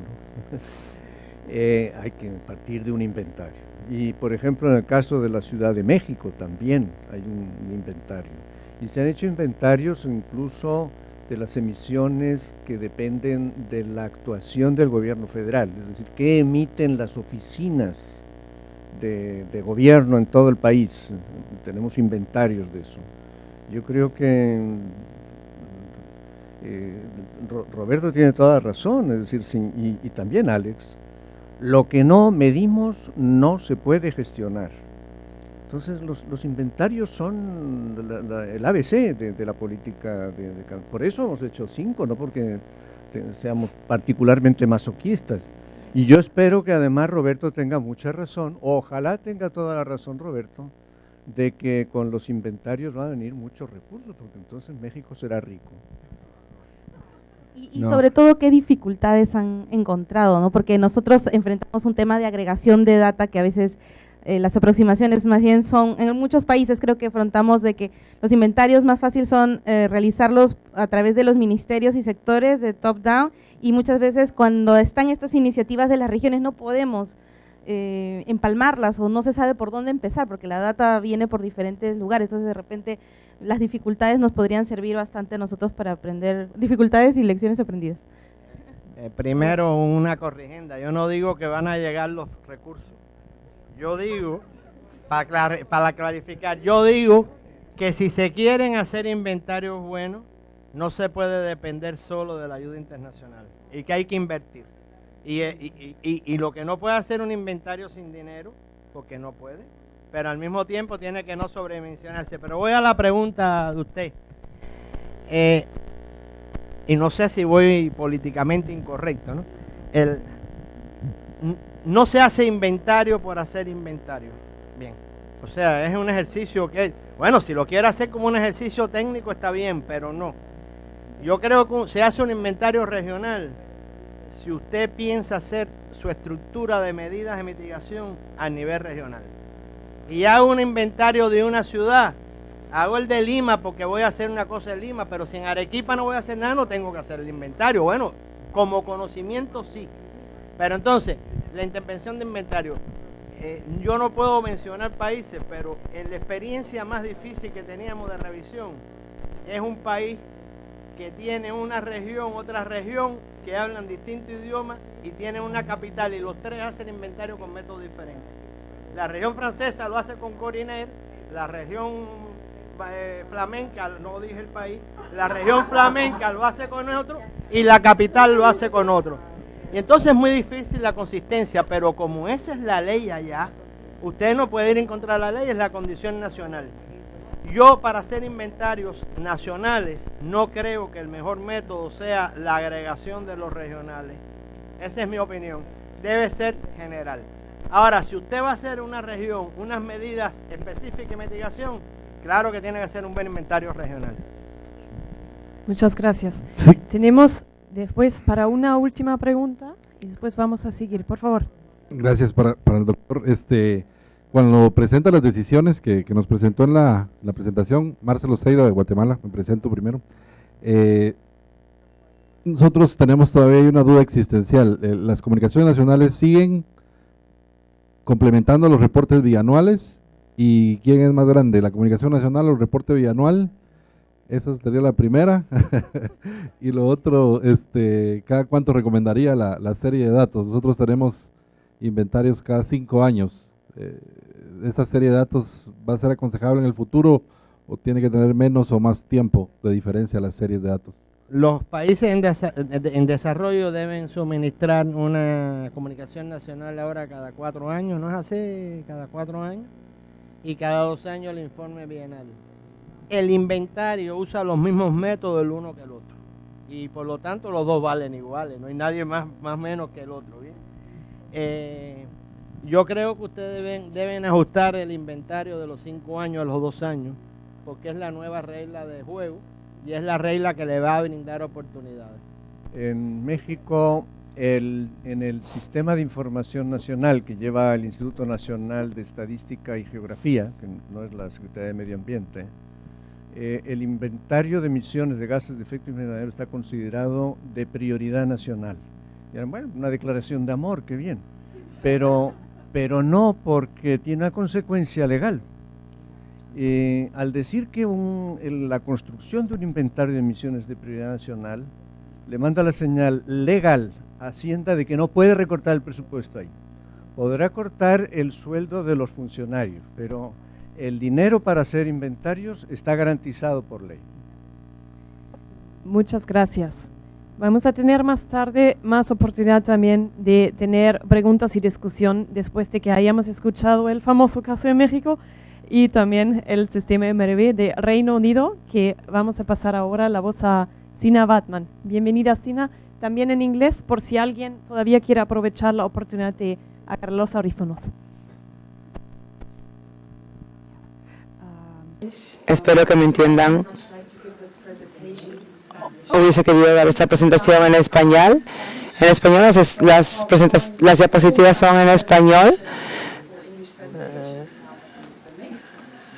hay que partir de un inventario. Y por ejemplo, en el caso de la Ciudad de México también hay un inventario. Y se han hecho inventarios incluso de las emisiones que dependen de la actuación del gobierno federal, es decir, qué emiten las oficinas de gobierno en todo el país. Tenemos inventarios de eso. Yo creo que Roberto tiene toda razón, es decir, y también Alex, lo que no medimos no se puede gestionar. Entonces los inventarios son el ABC de la política. Por eso hemos hecho 5, no porque seamos particularmente masoquistas. Y yo espero que además Roberto tenga mucha razón, ojalá tenga toda la razón Roberto, de que con los inventarios van a venir muchos recursos, porque entonces México será rico. Y sobre todo, ¿qué dificultades han encontrado, ¿no? Porque nosotros enfrentamos un tema de agregación de data que a veces las aproximaciones más bien son, en muchos países creo que afrontamos de que los inventarios más fácil son realizarlos a través de los ministerios y sectores de top down, y muchas veces cuando están estas iniciativas de las regiones no podemos empalmarlas o no se sabe por dónde empezar porque la data viene por diferentes lugares, entonces de repente las dificultades nos podrían servir bastante a nosotros para aprender, dificultades y lecciones aprendidas. Primero una corrigienda, yo no digo que van a llegar los recursos, yo digo, para clarificar, yo digo que si se quieren hacer inventarios buenos, no se puede depender solo de la ayuda internacional y que hay que invertir. Y lo que no puede hacer un inventario sin dinero, porque no puede, pero al mismo tiempo tiene que no sobredimensionarse. Pero voy a la pregunta de usted. Y no sé si voy políticamente incorrecto, ¿no? No se hace inventario por hacer inventario. Bien. O sea, es un ejercicio que, bueno, si lo quiere hacer como un ejercicio técnico está bien, pero no. Yo creo que se hace un inventario regional si usted piensa hacer su estructura de medidas de mitigación a nivel regional. Y hago un inventario de una ciudad, hago el de Lima porque voy a hacer una cosa en Lima, pero si en Arequipa no voy a hacer nada, no tengo que hacer el inventario. Bueno, como conocimiento sí. Pero entonces, la intervención de inventario, yo no puedo mencionar países, pero en la experiencia más difícil que teníamos de revisión, es un país que tiene una región, otra región, que hablan distintos idiomas y tienen una capital, y los tres hacen inventario con métodos diferentes. La región francesa lo hace con Coriner, la región flamenca, no dije el país, la región flamenca lo hace con otro y la capital lo hace con otro. Y entonces es muy difícil la consistencia, pero como esa es la ley allá, usted no puede ir en contra de la ley, es la condición nacional. Yo, para hacer inventarios nacionales, no creo que el mejor método sea la agregación de los regionales. Esa es mi opinión. Debe ser general. Ahora, si usted va a hacer una región, unas medidas específicas de mitigación, claro que tiene que hacer un buen inventario regional. Muchas gracias. Sí. Tenemos después para una última pregunta y después vamos a seguir, por favor. Gracias para el doctor. Cuando presenta las decisiones que nos presentó en la presentación, Marcelo Seida de Guatemala, me presento primero. Nosotros tenemos todavía una duda existencial. Las comunicaciones nacionales siguen complementando los reportes bianuales, y ¿quién es más grande, la comunicación nacional o el reporte bianual? Esa sería la primera. Y lo otro, ¿cada cuánto recomendaría la serie de datos? Nosotros tenemos inventarios cada 5 años. ¿Esa serie de datos va a ser aconsejable en el futuro o tiene que tener menos o más tiempo de diferencia a las series de datos? Los países en desarrollo deben suministrar una comunicación nacional ahora cada 4 años, ¿no es así? Cada 4 años. Y cada 2 años el informe bienal. El inventario usa los mismos métodos el uno que el otro. Y por lo tanto los dos valen iguales, no hay nadie más menos que el otro, ¿bien? Yo creo que ustedes deben ajustar el inventario de los 5 años a los 2 años, porque es la nueva regla de juego y es la regla que le va a brindar oportunidades. En México En el Sistema de Información Nacional que lleva el Instituto Nacional de Estadística y Geografía, que no es la Secretaría de Medio Ambiente, el inventario de emisiones de gases de efecto invernadero está considerado de prioridad nacional. Y, bueno, una declaración de amor, qué bien, pero no porque tiene una consecuencia legal. Al decir que la construcción de un inventario de emisiones de prioridad nacional le manda la señal legal a Hacienda de que no puede recortar el presupuesto ahí. Podrá cortar el sueldo de los funcionarios, pero el dinero para hacer inventarios está garantizado por ley. Muchas gracias. Vamos a tener más tarde más oportunidad también de tener preguntas y discusión después de que hayamos escuchado el famoso caso de México y también el sistema MRV de Reino Unido, que vamos a pasar ahora la voz a Sina Batman. Bienvenida, Sina, también en inglés, por si alguien todavía quiere aprovechar la oportunidad de agarrar los audífonos. Espero que me entiendan. Hubiese querido dar esta presentación en español. En español las diapositivas son en español.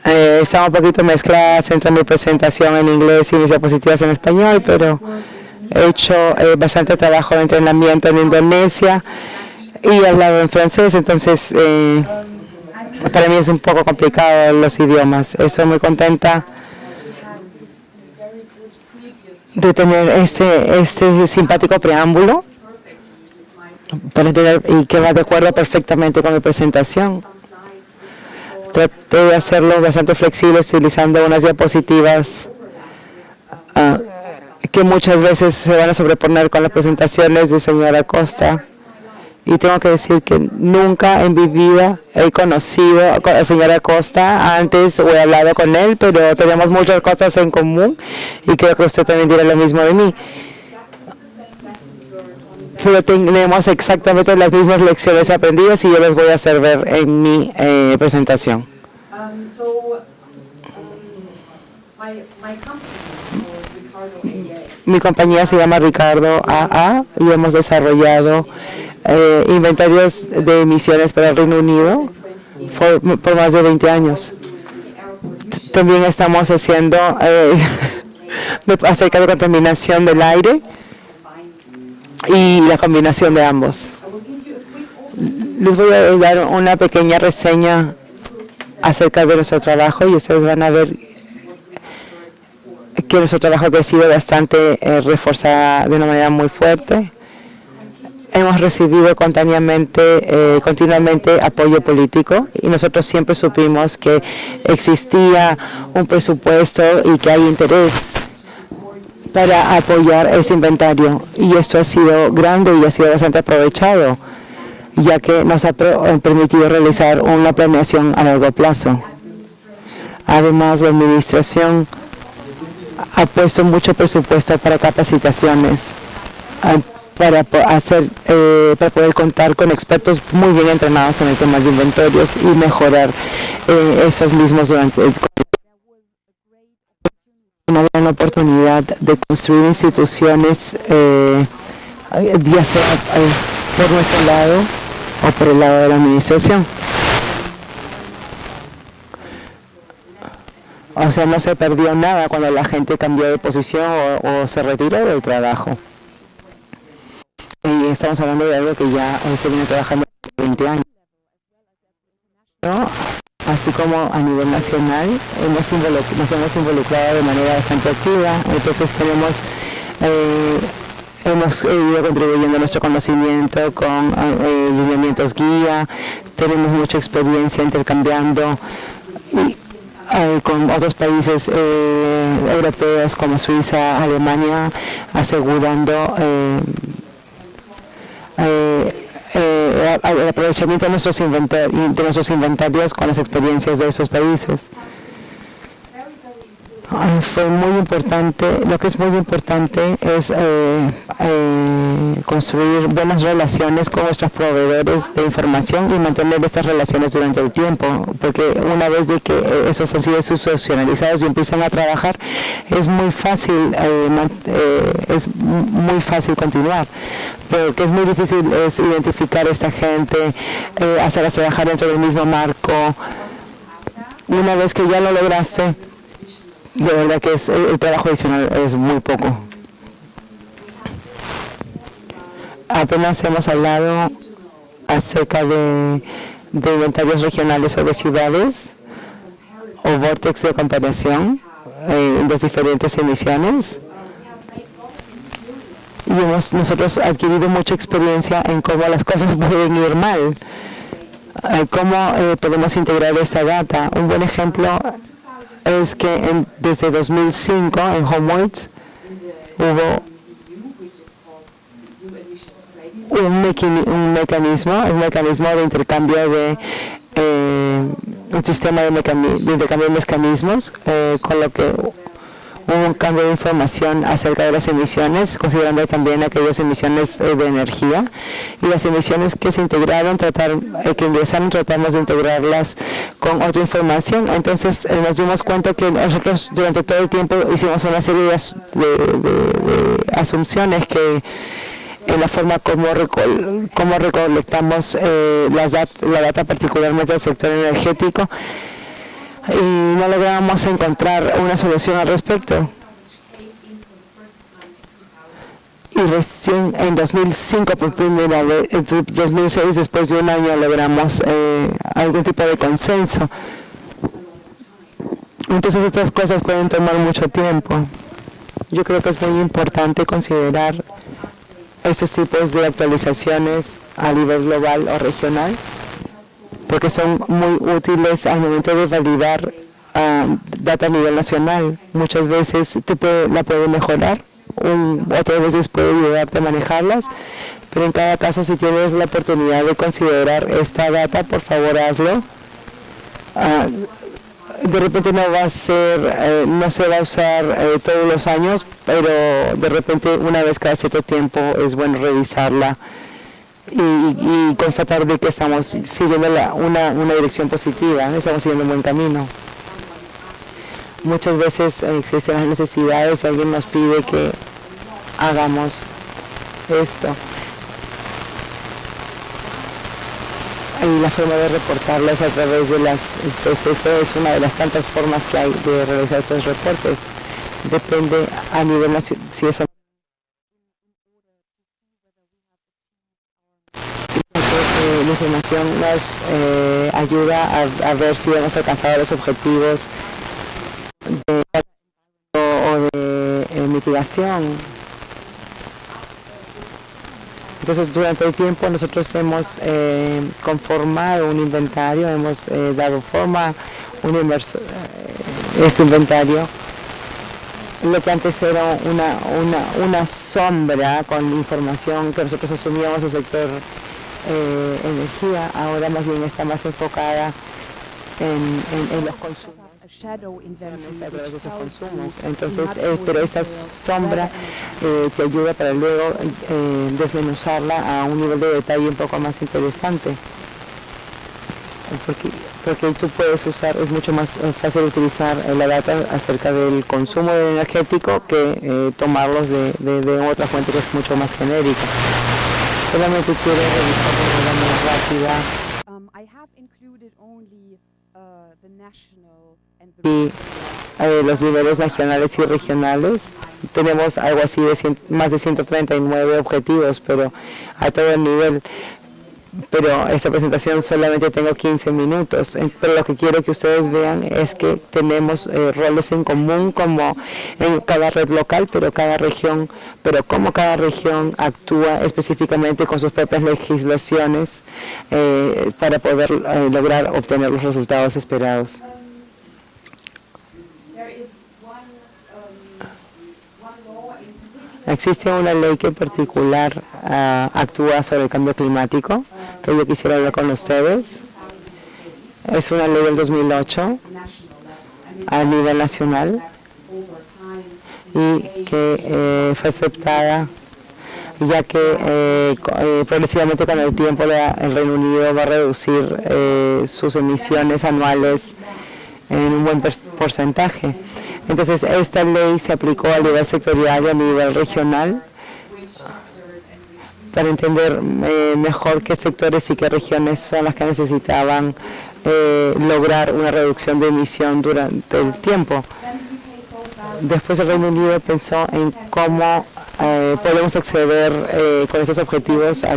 Están un poquito mezcladas entre mi presentación en inglés y mis diapositivas en español, pero he hecho bastante trabajo de entrenamiento en Indonesia y he hablado en francés, entonces para mí es un poco complicado los idiomas. Estoy muy contenta de tener este simpático preámbulo para entender, y que va de acuerdo perfectamente con mi presentación. Traté de hacerlo bastante flexible utilizando unas diapositivas que muchas veces se van a sobreponer con las presentaciones de señora Costa. Y tengo que decir que nunca en mi vida he conocido a la señora Costa antes o he hablado con él, pero tenemos muchas cosas en común y creo que usted también dirá lo mismo de mí. Pero tenemos exactamente las mismas lecciones aprendidas y yo les voy a hacer ver en mi presentación. Mi compañía se llama Ricardo AA y hemos desarrollado inventarios de emisiones para el Reino Unido por más de 20 años. También estamos haciendo acerca de contaminación del aire y la combinación de ambos. Les voy a dar una pequeña reseña acerca de nuestro trabajo y ustedes van a ver que nuestro trabajo ha sido bastante reforzado de una manera muy fuerte. Hemos recibido continuamente apoyo político y nosotros siempre supimos que existía un presupuesto y que hay interés para apoyar ese inventario, y esto ha sido grande y ha sido bastante aprovechado, ya que nos ha permitido realizar una planeación a largo plazo. Además, la administración ha puesto mucho presupuesto para capacitaciones, para poder contar con expertos muy bien entrenados en el tema de inventorios y mejorar esos mismos durante el una gran oportunidad de construir instituciones, ya sea por nuestro lado o por el lado de la administración. O sea, no se perdió nada cuando la gente cambió de posición o se retiró del trabajo. Y estamos hablando de algo que ya se viene trabajando hace 20 años. ¿No? Así como a nivel nacional nos hemos involucrado de manera bastante activa, entonces hemos ido contribuyendo a nuestro conocimiento con lineamientos guía, tenemos mucha experiencia intercambiando con otros países europeos como Suiza, Alemania, asegurando el aprovechamiento de nuestros inventarios con las experiencias de esos países. Fue muy importante, lo que es muy importante es construir buenas relaciones con nuestros proveedores de información y mantener estas relaciones durante el tiempo, porque una vez de que esos han sido institucionalizados y empiezan a trabajar, es muy fácil continuar. Pero que es muy difícil es identificar a esta gente, hacerlas trabajar dentro del mismo marco. Una vez que ya lo lograste, de verdad que el trabajo adicional es muy poco. Apenas hemos hablado acerca de inventarios regionales o de ciudades o vórtex de comparación en las diferentes emisiones. Y hemos nosotros adquirido mucha experiencia en cómo las cosas pueden ir mal, cómo podemos integrar esta data. Un buen ejemplo es que desde 2005 en HomeWorks hubo un mecanismo de intercambio de un sistema de intercambio de mecanismos, con lo que hubo un cambio de información acerca de las emisiones, considerando también aquellas emisiones de energía y las emisiones que se integraron, que ingresaron, tratamos de integrarlas con otra información. Entonces nos dimos cuenta que nosotros durante todo el tiempo hicimos una serie de asunciones que en la forma como recolectamos la data, particularmente del sector energético, y no logramos encontrar una solución al respecto. Y recién en 2005, por primera vez, en 2006, después de un año, logramos algún tipo de consenso. Entonces estas cosas pueden tomar mucho tiempo. Yo creo que es muy importante considerar estos tipos de actualizaciones a nivel global o regional, porque son muy útiles al momento de validar data a nivel nacional. Muchas veces la puede mejorar, otras veces puede ayudarte a manejarlas, pero en cada caso, si tienes la oportunidad de considerar esta data, por favor hazlo. De repente no se va a usar todos los años, pero de repente una vez cada cierto tiempo es bueno revisarla y constatar de que estamos siguiendo una dirección positiva, estamos siguiendo un buen camino. Muchas veces existen las necesidades, alguien nos pide que hagamos esto. Y la forma de reportarlas a través de las CSS es una de las tantas formas que hay de realizar estos reportes. Depende a nivel nacional, si es la información nos ayuda a ver si hemos alcanzado los objetivos de mitigación. Entonces, durante el tiempo nosotros hemos conformado un inventario, hemos dado forma a este inventario. Lo que antes era una sombra con información que nosotros asumíamos del sector energía, ahora más bien está más enfocada en los consumos. Entonces, pero esa sombra te ayuda para luego desmenuzarla a un nivel de detalle un poco más interesante, porque tú puedes usar, es mucho más fácil utilizar la data acerca del consumo energético que tomarlos de otra fuente que es mucho más genérica. Solamente quiero revisar de manera muy rápida los niveles nacionales y regionales. Tenemos algo así de más de 139 objetivos, pero a todo el nivel. Pero esta presentación solamente tengo 15 minutos, pero lo que quiero que ustedes vean es que tenemos roles en común como en cada red local, pero cómo cada región actúa específicamente con sus propias legislaciones para poder lograr obtener los resultados esperados. Existe una ley que en particular actúa sobre el cambio climático, que yo quisiera hablar con ustedes. Es una ley del 2008 a nivel nacional y que fue aceptada ya que progresivamente con el tiempo el Reino Unido va a reducir sus emisiones anuales en un buen porcentaje. Entonces, esta ley se aplicó a nivel sectorial y a nivel regional para entender mejor qué sectores y qué regiones son las que necesitaban lograr una reducción de emisión durante el tiempo. Después el Reino Unido pensó en cómo podemos acceder con esos objetivos a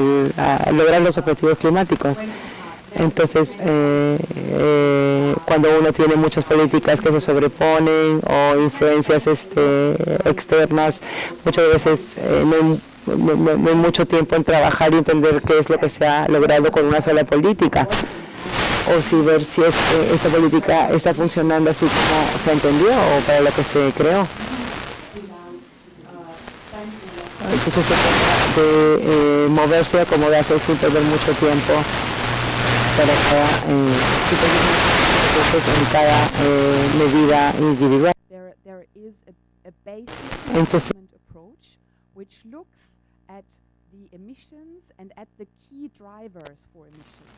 lograr los objetivos climáticos. Entonces, cuando uno tiene muchas políticas que se sobreponen o influencias externas, muchas veces no hay mucho tiempo en trabajar y entender qué es lo que se ha logrado con una sola política, o si ver si esta política está funcionando así como se entendió o para lo que se creó. Entonces se trata de moverse y acomodarse sin perder mucho tiempo para cada medida individual. Entonces,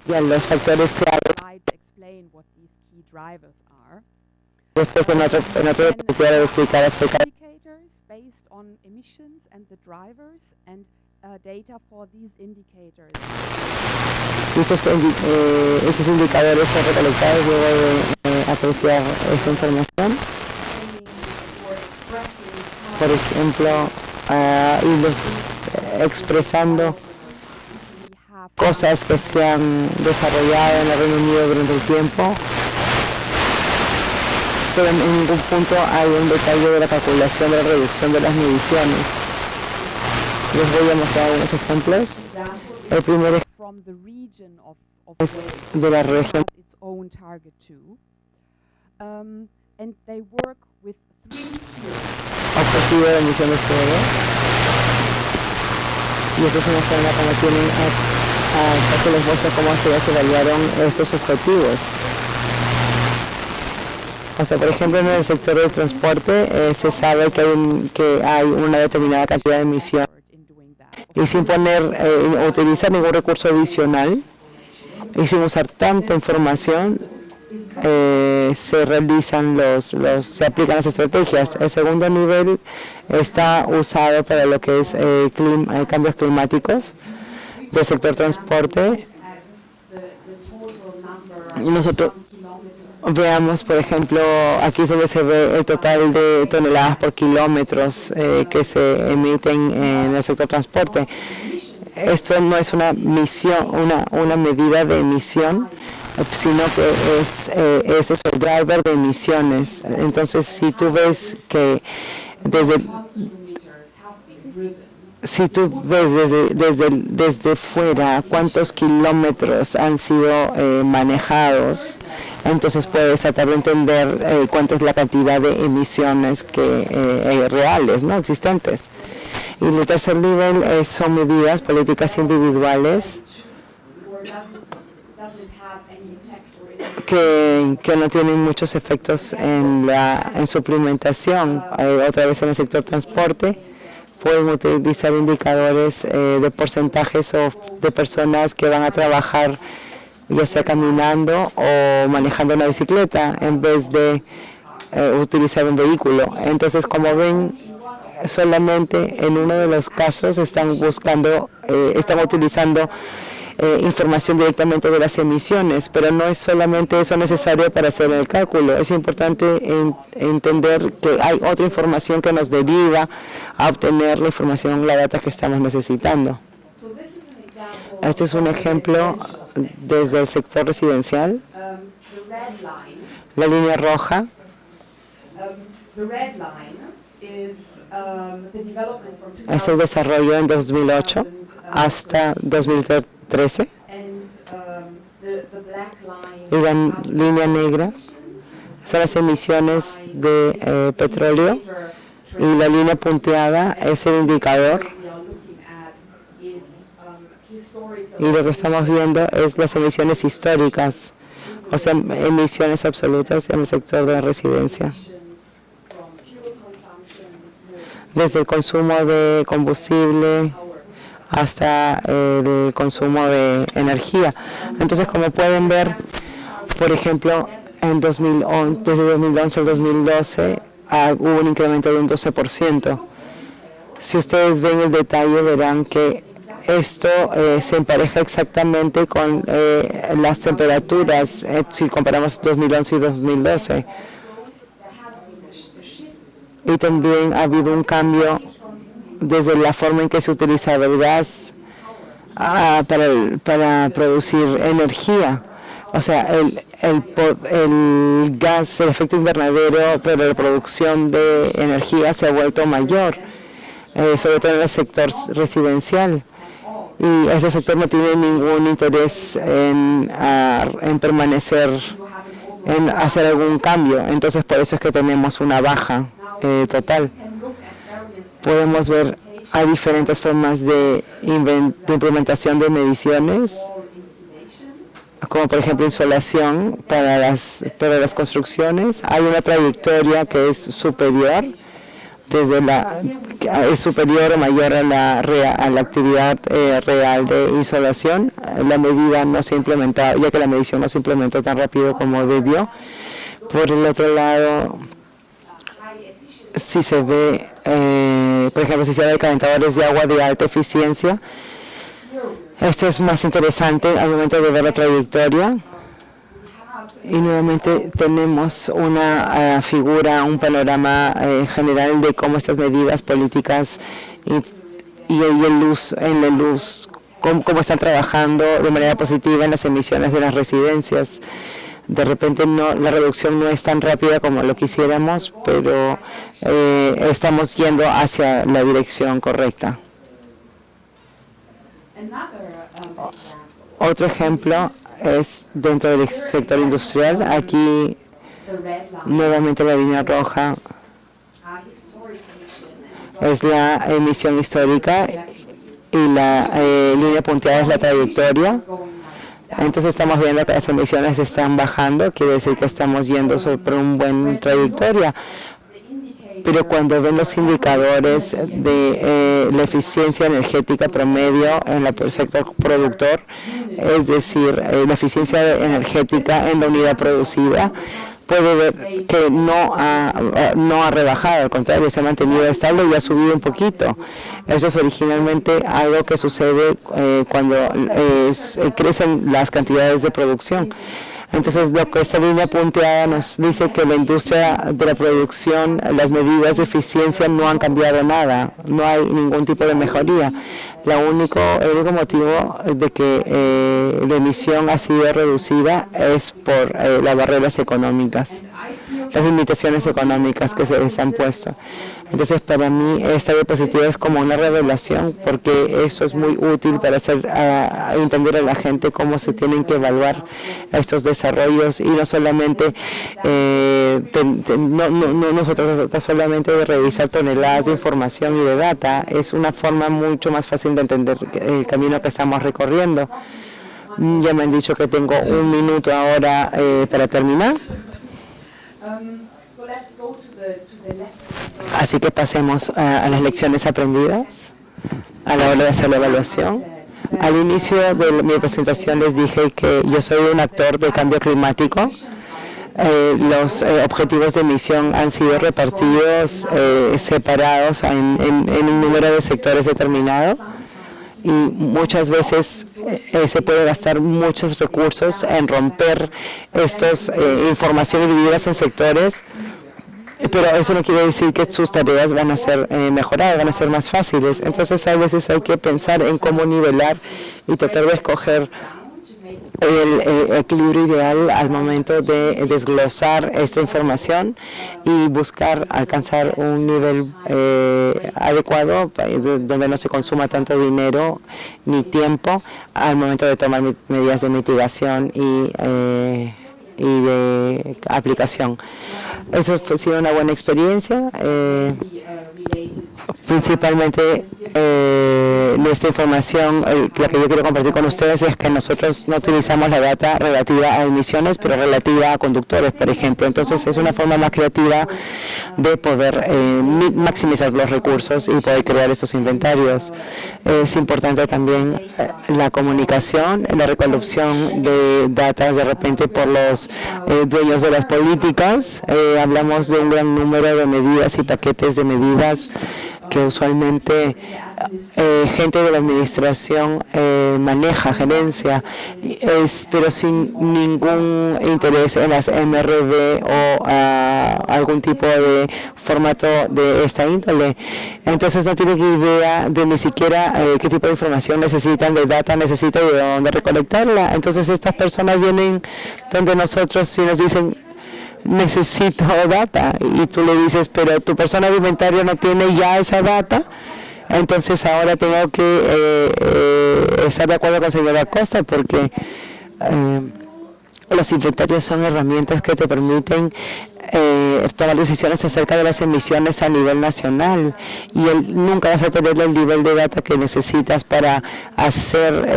ya los factores clave. Después en otro quiero explicar acerca de estos indicadores son recolectados luego de apreciar esa información. Por ejemplo, expresando cosas que se han desarrollado en el Reino Unido durante el tiempo, pero en ningún punto hay un detalle de la calculación de la reducción de las mediciones. Les voy a mostrar algunos ejemplos. El primero es de la región. Objetivo de emisiones CO2. Y esta es una forma como tienen que les muestra cómo se evaluaron esos objetivos. O sea, por ejemplo, en el sector del transporte se sabe que hay una determinada cantidad de emisión y sin utilizar ningún recurso adicional y sin usar tanta información se realizan se aplican las estrategias. El segundo nivel está usado para lo que es cambios climáticos del sector transporte. Y nosotros veamos, por ejemplo, aquí donde se ve el total de toneladas por kilómetros que se emiten en el sector transporte. Esto no es una medida de emisión, sino que es el driver de emisiones. Entonces, si tú ves que desde fuera cuántos kilómetros han sido manejados, entonces puedes tratar de entender cuánta es la cantidad de emisiones reales, ¿no?, existentes. Y el tercer nivel son medidas políticas individuales que no tienen muchos efectos en su implementación. Otra vez en el sector transporte pueden utilizar indicadores de porcentajes o de personas que van a trabajar ya sea caminando o manejando una bicicleta en vez de utilizar un vehículo. Entonces, como ven, solamente en uno de los casos están utilizando información directamente de las emisiones, pero no es solamente eso necesario para hacer el cálculo. Es importante entender que hay otra información que nos deriva a obtener la información, la data que estamos necesitando. Este es un ejemplo desde el sector residencial. La línea roja es el desarrollo en 2008 hasta 2013. Y la línea negra son las emisiones de petróleo. Y la línea punteada es el indicador. Y lo que estamos viendo es las emisiones históricas, o sea, emisiones absolutas en el sector de la residencia. Desde el consumo de combustible, hasta el consumo de energía. Entonces, como pueden ver, por ejemplo, en 2011, desde 2011 al 2012 hubo un incremento de un 12%. Si ustedes ven el detalle, verán que esto se empareja exactamente con las temperaturas si comparamos 2011 y 2012. Y también ha habido un cambio desde la forma en que se utilizaba el gas para producir energía. O sea, el gas, el efecto invernadero para la producción de energía se ha vuelto mayor, sobre todo en el sector residencial. Y ese sector no tiene ningún interés en permanecer, en hacer algún cambio. Entonces, por eso es que tenemos una baja total. Podemos ver hay diferentes formas de implementación de mediciones, como por ejemplo insolación para las construcciones. Hay una trayectoria que es superior, es superior o mayor a la actividad real de insolación. La medida no se ha implementado, ya que la medición no se implementó tan rápido como debió. Por el otro lado, si se ve, por ejemplo, si se ve calentadores de agua de alta eficiencia, esto es más interesante al momento de ver la trayectoria. Y nuevamente tenemos una figura, un panorama general de cómo estas medidas políticas y el luz, cómo están trabajando de manera positiva en las emisiones de las residencias. De repente la reducción no es tan rápida como lo quisiéramos, pero estamos yendo hacia la dirección correcta. Otro ejemplo es dentro del sector industrial. Aquí nuevamente la línea roja es la emisión histórica y la línea punteada es la trayectoria. Entonces estamos viendo que las emisiones están bajando, quiere decir que estamos yendo por una buena trayectoria. Pero cuando ven los indicadores de la eficiencia energética promedio en el sector productor, es decir, la eficiencia energética en la unidad producida, puede ver que no ha rebajado, al contrario, se ha mantenido estable y ha subido un poquito. Eso es originalmente algo que sucede cuando crecen las cantidades de producción. Entonces, lo que esta línea punteada nos dice que la industria de la producción, las medidas de eficiencia no han cambiado nada, no hay ningún tipo de mejoría. El único motivo de que la emisión ha sido reducida es por las barreras económicas, las limitaciones económicas que se les han puesto. Entonces, para mí, esta diapositiva es como una revelación, porque eso es muy útil para entender a la gente cómo se tienen que evaluar estos desarrollos y no solamente no se trata solamente de revisar toneladas de información y de data. Es una forma mucho más fácil de entender el camino que estamos recorriendo. Ya me han dicho que tengo un minuto ahora para terminar. Así que pasemos a las lecciones aprendidas a la hora de hacer la evaluación. Al inicio de mi presentación les dije que yo soy un actor de cambio climático. Los objetivos de emisión han sido repartidos, separados en un número de sectores determinado. Y muchas veces se puede gastar muchos recursos en romper estas informaciones divididas en sectores, pero eso no quiere decir que sus tareas van a ser mejoradas, van a ser más fáciles. Entonces, a veces hay que pensar en cómo nivelar y tratar de escoger el equilibrio ideal al momento de desglosar esta información y buscar alcanzar un nivel adecuado donde no se consuma tanto dinero ni tiempo al momento de tomar medidas de mitigación y de aplicación. Eso ha sido una buena experiencia. Principalmente nuestra información, la que yo quiero compartir con ustedes es que nosotros no utilizamos la data relativa a emisiones, pero relativa a conductores, por ejemplo. Entonces es una forma más creativa de poder maximizar los recursos y poder crear esos inventarios. Es importante también la comunicación, la recolección de datos de repente por los dueños de las políticas. Hablamos de un gran número de medidas y paquetes de medidas que usualmente gente de la administración maneja, gerencia, pero sin ningún interés en las MRV o algún tipo de formato de esta índole. Entonces no tienen idea de ni siquiera qué tipo de información necesitan, de data necesitan y de dónde recolectarla. Entonces estas personas vienen donde nosotros y nos dicen, necesito data, y tú le dices, pero tu persona de inventario no tiene ya esa data. Entonces ahora tengo que estar de acuerdo con señora Costa, porque los inventarios son herramientas que te permiten tomar decisiones acerca de las emisiones a nivel nacional, y nunca vas a tener el nivel de data que necesitas para hacer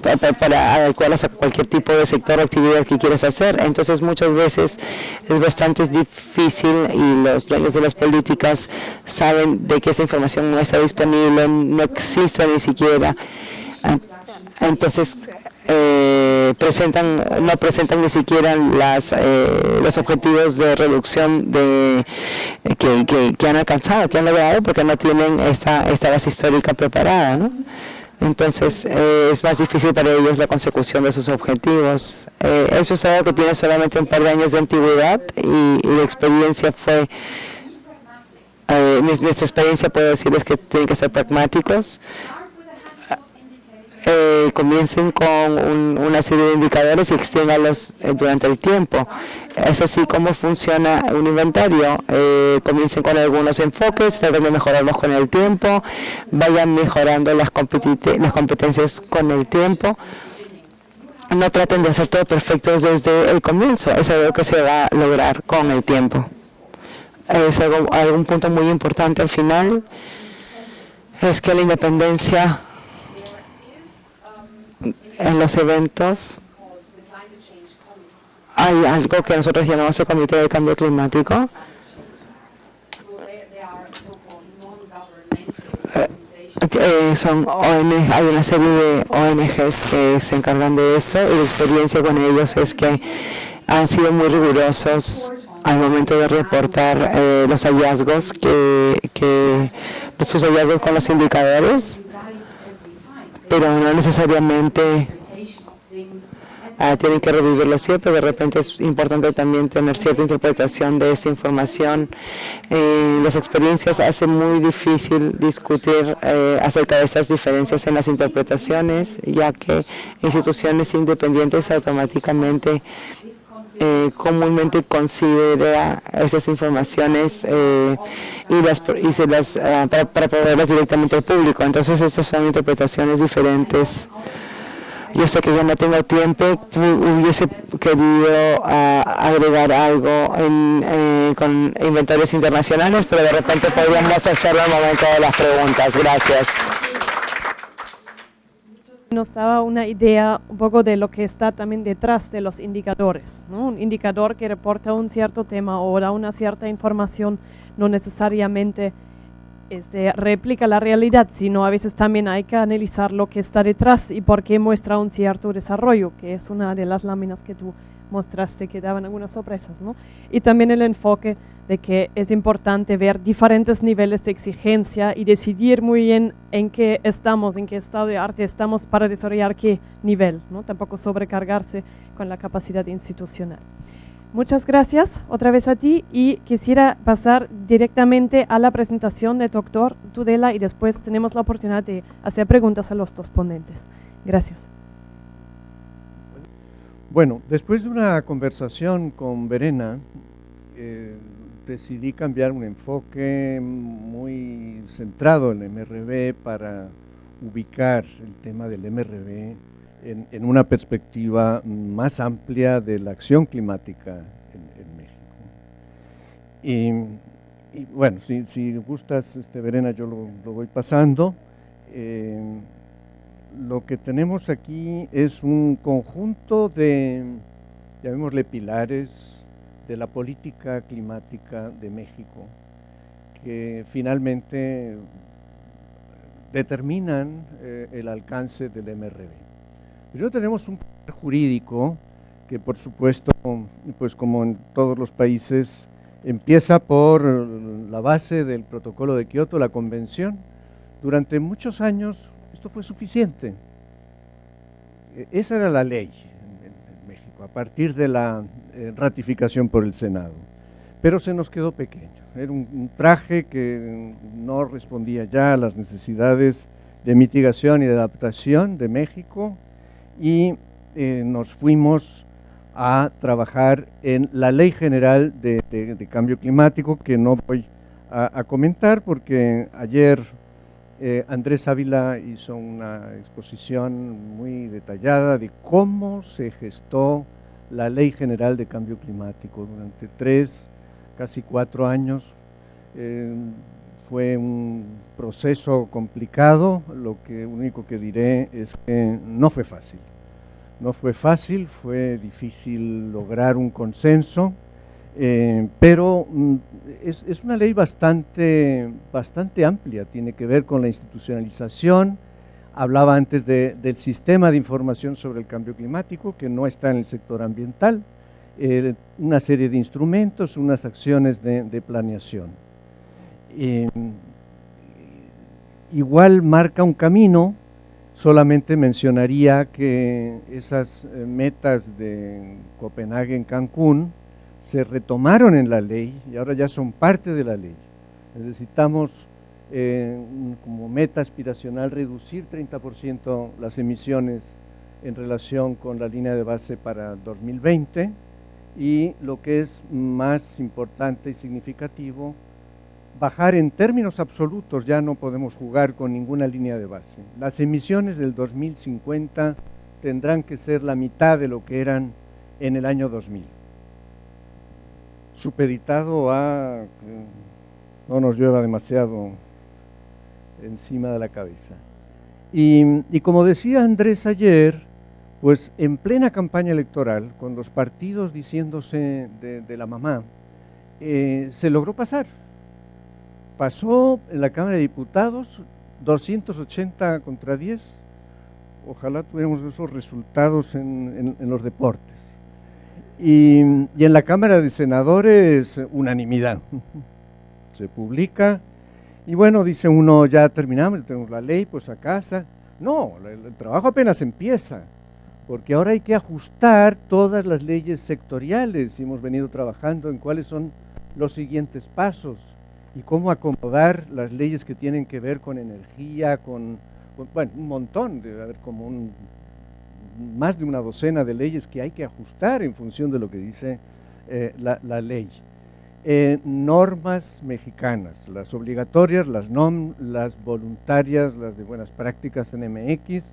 para adecuarlas a cualquier tipo de sector o actividad que quieras hacer. Entonces muchas veces es bastante difícil, y los dueños de las políticas saben de que esa información no está disponible, no existe ni siquiera. Entonces no presentan ni siquiera los objetivos de reducción que han alcanzado, que han logrado, porque no tienen esta base histórica preparada, ¿no? Entonces es más difícil para ellos la consecución de sus objetivos. Eso es algo que tiene solamente un par de años de antigüedad, y la experiencia fue, nuestra experiencia, puedo decirles que tienen que ser pragmáticos. Comiencen con una serie de indicadores y extiéndanlos durante el tiempo. Es así como funciona un inventario. Comiencen con algunos enfoques, traten de mejorarlos con el tiempo, vayan mejorando las competencias con el tiempo. No traten de hacer todo perfecto desde el comienzo, es algo que se va a lograr con el tiempo. Es algún punto muy importante al final, es que la independencia en los eventos, hay algo que nosotros llamamos el Comité de Cambio Climático. Son ONG, hay una serie de ONGs que se encargan de esto, y la experiencia con ellos es que han sido muy rigurosos al momento de reportar los hallazgos, sus hallazgos con los indicadores, pero no necesariamente tienen que revivirlo siempre. De repente es importante también tener cierta interpretación de esta información. Las experiencias hacen muy difícil discutir acerca de estas diferencias en las interpretaciones, ya que instituciones independientes automáticamente comúnmente considera esas informaciones para proveerlas directamente al público. Entonces estas son interpretaciones diferentes. Yo sé que ya no tengo tiempo, hubiese querido agregar algo con inventarios internacionales, pero de repente podríamos hacerlo al momento de las preguntas. Gracias. Nos daba una idea un poco de lo que está también detrás de los indicadores, ¿no? Un indicador que reporta un cierto tema o da una cierta información no necesariamente replica la realidad, sino a veces también hay que analizar lo que está detrás y por qué muestra un cierto desarrollo, que es una de las láminas que tú mostraste que daban algunas sorpresas, ¿no? Y también el enfoque de que es importante ver diferentes niveles de exigencia y decidir muy bien en qué estamos, en qué estado de arte estamos para desarrollar qué nivel, ¿no? Tampoco sobrecargarse con la capacidad institucional. Muchas gracias otra vez a ti, y quisiera pasar directamente a la presentación del doctor Tudela, y después tenemos la oportunidad de hacer preguntas a los dos ponentes. Gracias. Bueno, después de una conversación con Verena, decidí cambiar un enfoque muy centrado en MRV para ubicar el tema del MRV en una perspectiva más amplia de la acción climática en México. Y bueno, si gustas, Verena, yo lo voy pasando. Lo que tenemos aquí es un conjunto de, llamémosle, pilares de la política climática de México, que finalmente determinan el alcance del MRV. Primero tenemos un pilar jurídico que, por supuesto, pues como en todos los países, empieza por la base del Protocolo de Kioto, la Convención. Durante muchos años esto fue suficiente. Esa era la ley en México, a partir de la ratificación por el Senado. Pero se nos quedó pequeño. Era un traje que no respondía ya a las necesidades de mitigación y de adaptación de México, y nos fuimos a trabajar en la Ley General de Cambio Climático, que no voy a comentar porque ayer Andrés Ávila hizo una exposición muy detallada de cómo se gestó la Ley General de Cambio Climático durante 3, casi 4 años. Fue un proceso complicado. Lo único que diré es que no fue fácil. No fue fácil, fue difícil lograr un consenso, pero es una ley bastante amplia, tiene que ver con la institucionalización. Hablaba antes del sistema de información sobre el cambio climático, que no está en el sector ambiental, una serie de instrumentos, unas acciones de planeación. Igual marca un camino. Solamente mencionaría que esas metas de Copenhague en Cancún se retomaron en la ley y ahora ya son parte de la ley. Necesitamos como meta aspiracional reducir 30% las emisiones en relación con la línea de base para 2020, y lo que es más importante y significativo, bajar en términos absolutos. Ya no podemos jugar con ninguna línea de base. Las emisiones del 2050 tendrán que ser la mitad de lo que eran en el año 2000. Supeditado a que no nos llueva demasiado encima de la cabeza. Y como decía Andrés ayer, pues en plena campaña electoral, con los partidos diciéndose de la mamá, se logró pasar. Pasó en la Cámara de Diputados 280 contra 10. Ojalá tuviéramos esos resultados en los deportes. Y en la Cámara de Senadores, unanimidad. Se publica y bueno, dice uno, ya terminamos, tenemos la ley, pues a casa. No, el trabajo apenas empieza, porque ahora hay que ajustar todas las leyes sectoriales, y hemos venido trabajando en cuáles son los siguientes pasos y cómo acomodar las leyes que tienen que ver con energía, bueno, un montón, debe haber como más de una docena de leyes que hay que ajustar en función de lo que dice la ley. Normas mexicanas, las obligatorias, las voluntarias, las de buenas prácticas en MX,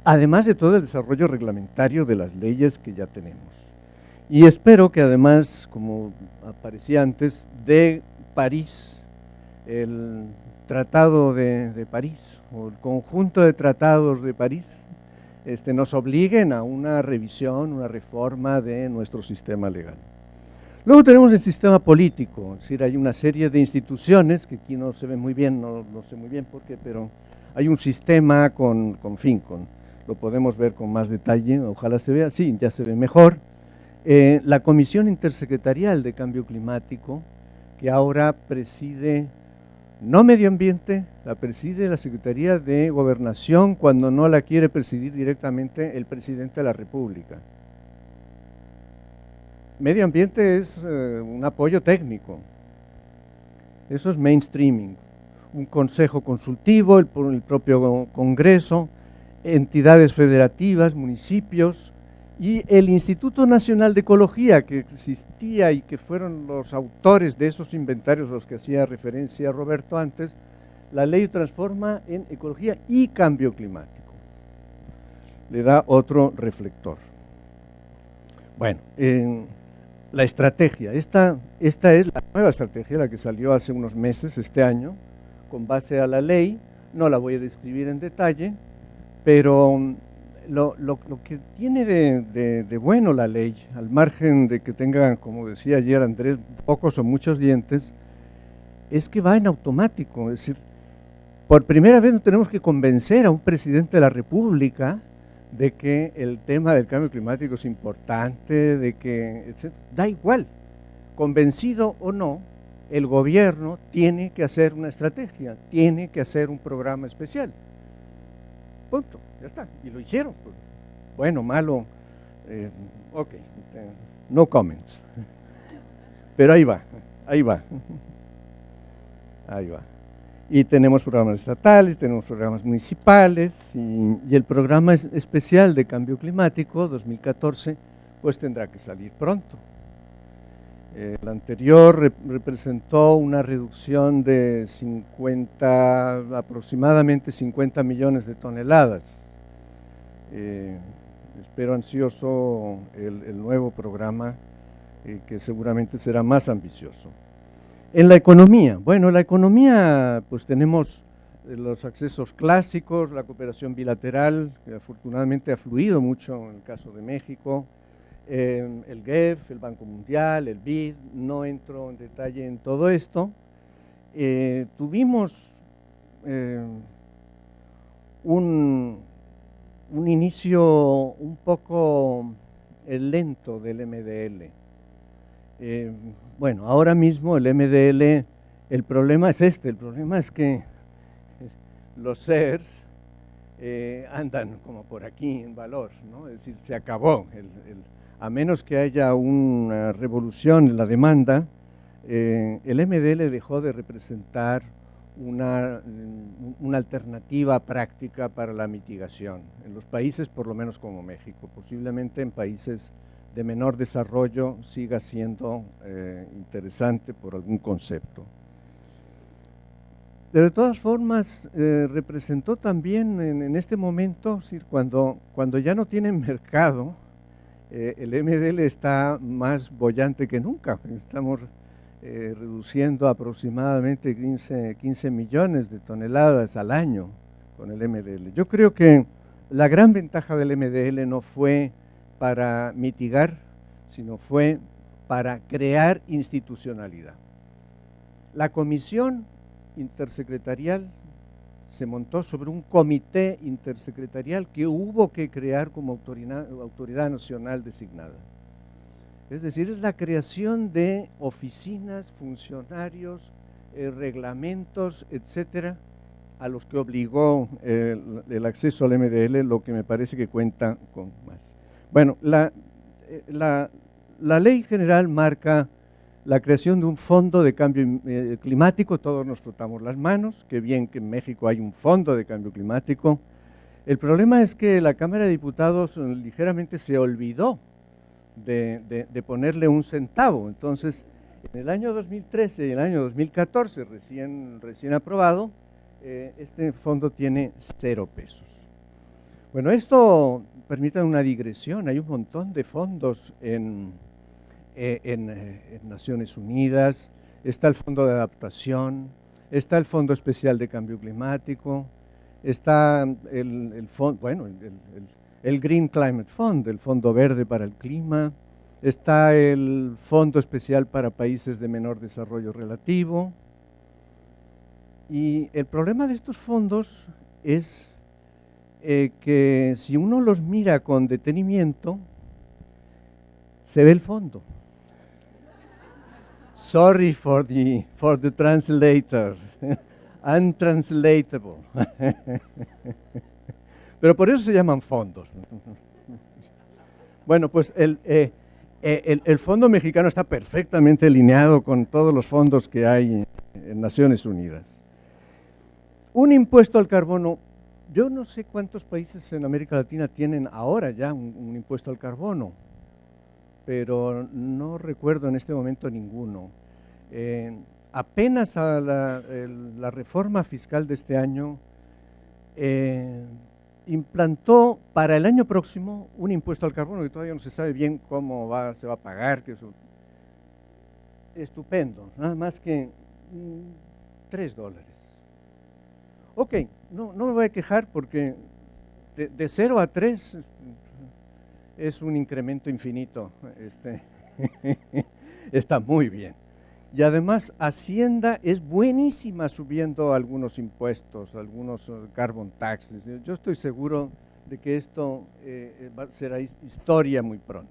además de todo el desarrollo reglamentario de las leyes que ya tenemos. Y espero que además, como aparecía antes, de París, el Tratado de París, o el conjunto de tratados de París, nos obliguen a una revisión, una reforma de nuestro sistema legal. Luego tenemos el sistema político, es decir, hay una serie de instituciones, que aquí no se ve muy bien, no sé muy bien por qué, pero hay un sistema lo podemos ver con más detalle, ojalá se vea, sí, ya se ve mejor. La Comisión Intersecretarial de Cambio Climático, que ahora preside, no Medio Ambiente, la preside la Secretaría de Gobernación cuando no la quiere presidir directamente el Presidente de la República. Medio Ambiente es un apoyo técnico, eso es mainstreaming, un consejo consultivo, el propio Congreso, entidades federativas, municipios, y el Instituto Nacional de Ecología, que existía y que fueron los autores de esos inventarios a los que hacía referencia Roberto antes. La ley transforma en ecología y cambio climático, le da otro reflector. Bueno, la estrategia. Esta es la nueva estrategia, la que salió hace unos meses, este año, con base a la ley. No la voy a describir en detalle, pero lo que tiene de bueno la ley, al margen de que tenga, como decía ayer Andrés, pocos o muchos dientes, es que va en automático. Es decir, por primera vez no tenemos que convencer a un presidente de la República de que el tema del cambio climático es importante, de que, etc. Da igual, convencido o no, el gobierno tiene que hacer una estrategia, tiene que hacer un programa especial. Punto, ya está, y lo hicieron. Pues, bueno, malo, ok, no comments. Pero ahí va, ahí va. Ahí va. Y tenemos programas estatales, tenemos programas municipales, y el programa especial de cambio climático 2014 pues tendrá que salir pronto. El anterior representó una reducción de aproximadamente 50 millones de toneladas. Espero ansioso el nuevo programa, que seguramente será más ambicioso. En la economía, bueno, la economía pues tenemos los accesos clásicos, la cooperación bilateral, que afortunadamente ha fluido mucho en el caso de México, el GEF, el Banco Mundial, el BID, no entro en detalle en todo esto. Tuvimos un inicio un poco lento del MDL. Bueno, ahora mismo el MDL, el problema es el problema es que los shares andan como por aquí en valor, ¿no? Es decir, se acabó, a menos que haya una revolución en la demanda, el MDL dejó de representar una alternativa práctica para la mitigación, en los países por lo menos como México, posiblemente en países de menor desarrollo siga siendo interesante por algún concepto. De todas formas, representó también en este momento, es decir, cuando ya no tienen mercado, el MDL está más boyante que nunca. Estamos reduciendo aproximadamente 15 millones de toneladas al año con el MDL. Yo creo que la gran ventaja del MDL no fue para mitigar, sino fue para crear institucionalidad. La comisión intersecretarial se montó sobre un comité intersecretarial que hubo que crear como autoridad nacional designada. Es decir, es la creación de oficinas, funcionarios, reglamentos, etcétera, a los que obligó el acceso al MDL, lo que me parece que cuenta con más. Bueno, la ley general marca la creación de un fondo de cambio climático. Todos nos frotamos las manos, qué bien que en México hay un fondo de cambio climático. El problema es que la Cámara de Diputados ligeramente se olvidó de ponerle un centavo. Entonces, en el año 2013 y el año 2014, recién aprobado, este fondo tiene 0 pesos. Bueno, esto permite una digresión. Hay un montón de fondos en Naciones Unidas. Está el Fondo de Adaptación, está el Fondo Especial de Cambio Climático, está el Green Climate Fund, el Fondo Verde para el Clima, está el Fondo Especial para Países de Menor Desarrollo Relativo. Y el problema de estos fondos es que si uno los mira con detenimiento, se ve el fondo. Sorry for the translator, untranslatable. Pero por eso se llaman fondos. Bueno, pues el fondo mexicano está perfectamente alineado con todos los fondos que hay en Naciones Unidas. Un impuesto al carbono. Yo no sé cuántos países en América Latina tienen ahora ya un impuesto al carbono, pero no recuerdo en este momento ninguno. Apenas a la reforma fiscal de este año implantó para el año próximo un impuesto al carbono que todavía no se sabe bien cómo se va a pagar, que eso estupendo, nada más que $3. Ok, no me voy a quejar porque de 0 a 3 es un incremento infinito. Está muy bien. Y además Hacienda es buenísima subiendo algunos impuestos, algunos carbon taxes. Yo estoy seguro de que esto será historia muy pronto.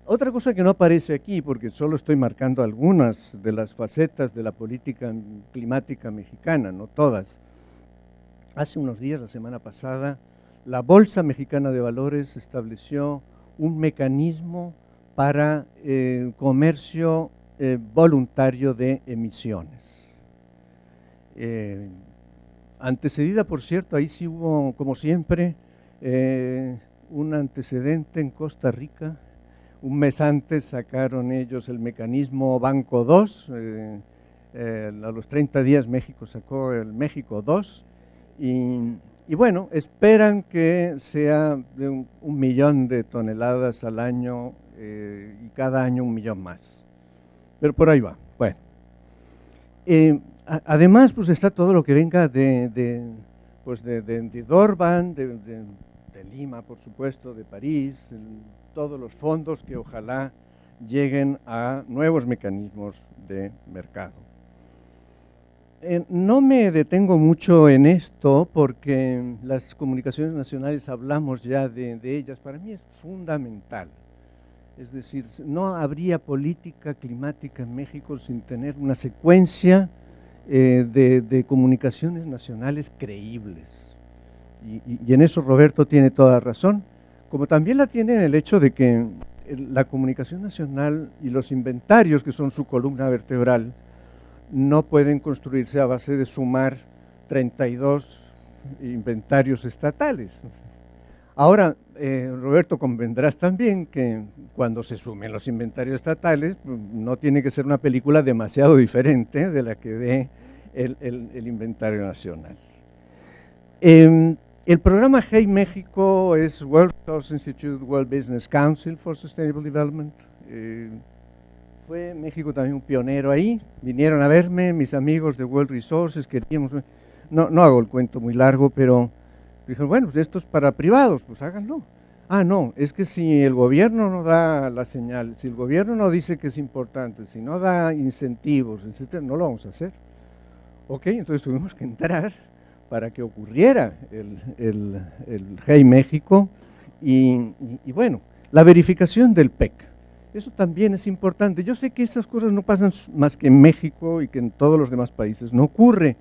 Otra cosa que no aparece aquí, porque solo estoy marcando algunas de las facetas de la política climática mexicana, no todas. Hace unos días, la semana pasada, la Bolsa Mexicana de Valores estableció un mecanismo para comercio voluntario de emisiones. Antecedida, por cierto, ahí sí hubo, como siempre, un antecedente en Costa Rica. Un mes antes sacaron ellos el mecanismo Banco 2, a los 30 días México sacó el México 2, y bueno, esperan que sea de 1 millón de toneladas al año y cada año 1 millón más. Pero por ahí va. Bueno, además pues está todo lo que venga de Durban, de Lima, por supuesto, de París, todos los fondos que ojalá lleguen a nuevos mecanismos de mercado. No me detengo mucho en esto porque las comunicaciones nacionales hablamos ya de ellas. Para mí es fundamental. Es decir, no habría política climática en México sin tener una secuencia de comunicaciones nacionales creíbles. Y en eso Roberto tiene toda razón, como también la tiene en el hecho de que la comunicación nacional y los inventarios, que son su columna vertebral, no pueden construirse a base de sumar 32 inventarios estatales. Ahora, Roberto, convendrás también que cuando se sumen los inventarios estatales, no tiene que ser una película demasiado diferente de la que dé el inventario nacional. El programa Hey México es World Resource Institute, World Business Council for Sustainable Development. Fue México también un pionero ahí. Vinieron a verme mis amigos de World Resources, queríamos, no hago el cuento muy largo, pero dijeron, bueno, pues esto es para privados, pues háganlo. Ah, no, es que si el gobierno no da la señal, si el gobierno no dice que es importante, si no da incentivos, etcétera, no lo vamos a hacer. Ok, entonces tuvimos que entrar para que ocurriera el Hey México y bueno, la verificación del PEC. Eso también es importante. Yo sé que estas cosas no pasan más que en México y que en todos los demás países no ocurre,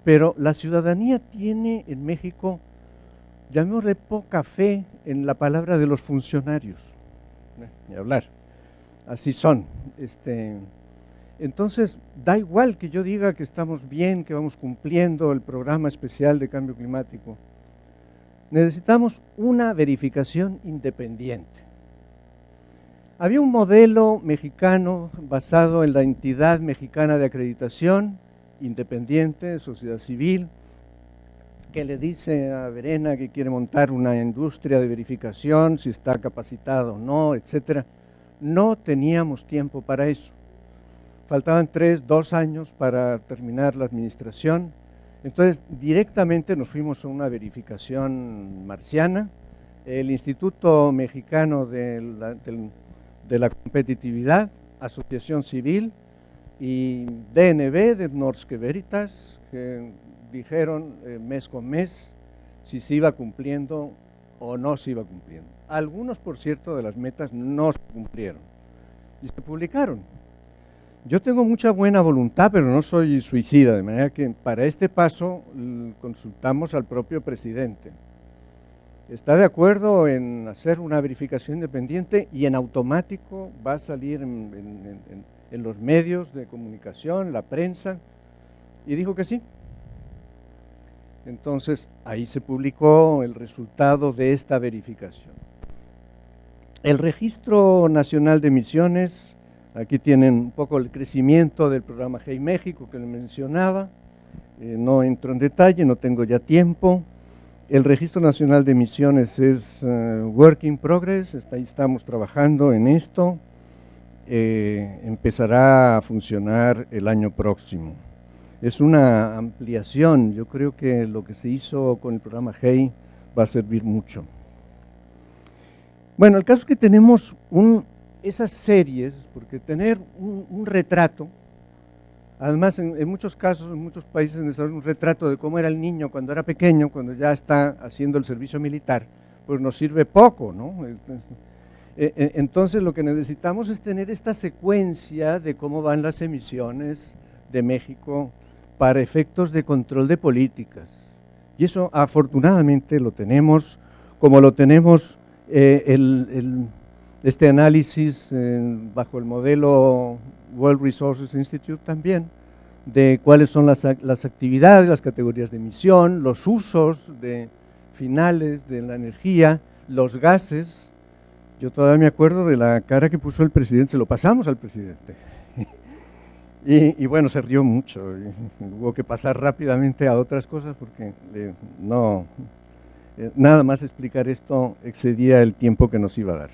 pero la ciudadanía tiene en México, llamémosle, poca fe en la palabra de los funcionarios. Ni hablar. Así son. Entonces, da igual que yo diga que estamos bien, que vamos cumpliendo el programa especial de cambio climático. Necesitamos una verificación independiente. Había un modelo mexicano basado en la entidad mexicana de acreditación, independiente, sociedad civil, que le dice a Verena que quiere montar una industria de verificación, si está capacitado o no, etcétera. No teníamos tiempo para eso. Faltaban 2 años para terminar la administración. Entonces, directamente nos fuimos a una verificación marciana. El Instituto Mexicano de la Competitividad, Asociación Civil y DNB, de Norske Veritas, que dijeron mes con mes si se iba cumpliendo o no se iba cumpliendo. Algunos, por cierto, de las metas no se cumplieron y se publicaron. Yo tengo mucha buena voluntad, pero no soy suicida, de manera que para este paso consultamos al propio presidente. ¿Está de acuerdo en hacer una verificación independiente y en automático va a salir en los medios de comunicación, la prensa? Y dijo que sí. Entonces, ahí se publicó el resultado de esta verificación. El Registro Nacional de Emisiones, aquí tienen un poco el crecimiento del programa Hey México que le mencionaba, no entro en detalle, no tengo ya tiempo. El Registro Nacional de Emisiones es work in progress, ahí estamos trabajando en esto. empezará a funcionar el año próximo. Es una ampliación, yo creo que lo que se hizo con el programa GEI va a servir mucho. Bueno, el caso es que tenemos esas series, porque tener un retrato, además en muchos casos, en muchos países, un retrato de cómo era el niño cuando era pequeño, cuando ya está haciendo el servicio militar, pues nos sirve poco, ¿no? Entonces lo que necesitamos es tener esta secuencia de cómo van las emisiones de México para efectos de control de políticas. Y eso afortunadamente lo tenemos, como lo tenemos este análisis bajo el modelo World Resources Institute también, de cuáles son las actividades, las categorías de emisión, los usos finales de la energía, los gases. Yo todavía me acuerdo de la cara que puso el presidente, se lo pasamos al presidente. Y bueno, se rió mucho, y hubo que pasar rápidamente a otras cosas porque nada más explicar esto excedía el tiempo que nos iba a dar.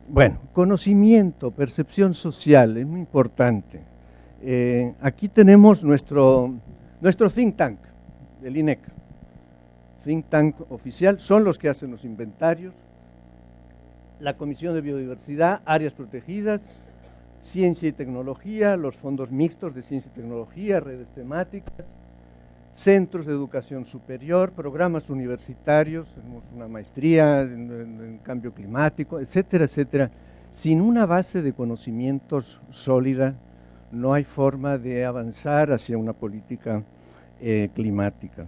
Bueno, conocimiento, percepción social, es muy importante. Aquí tenemos nuestro think tank, el INEC. Think tank oficial, son los que hacen los inventarios, la Comisión de Biodiversidad, áreas protegidas, ciencia y tecnología, los fondos mixtos de ciencia y tecnología, redes temáticas, centros de educación superior, programas universitarios, tenemos una maestría en cambio climático, etcétera, etcétera. Sin una base de conocimientos sólida, no hay forma de avanzar hacia una política climática.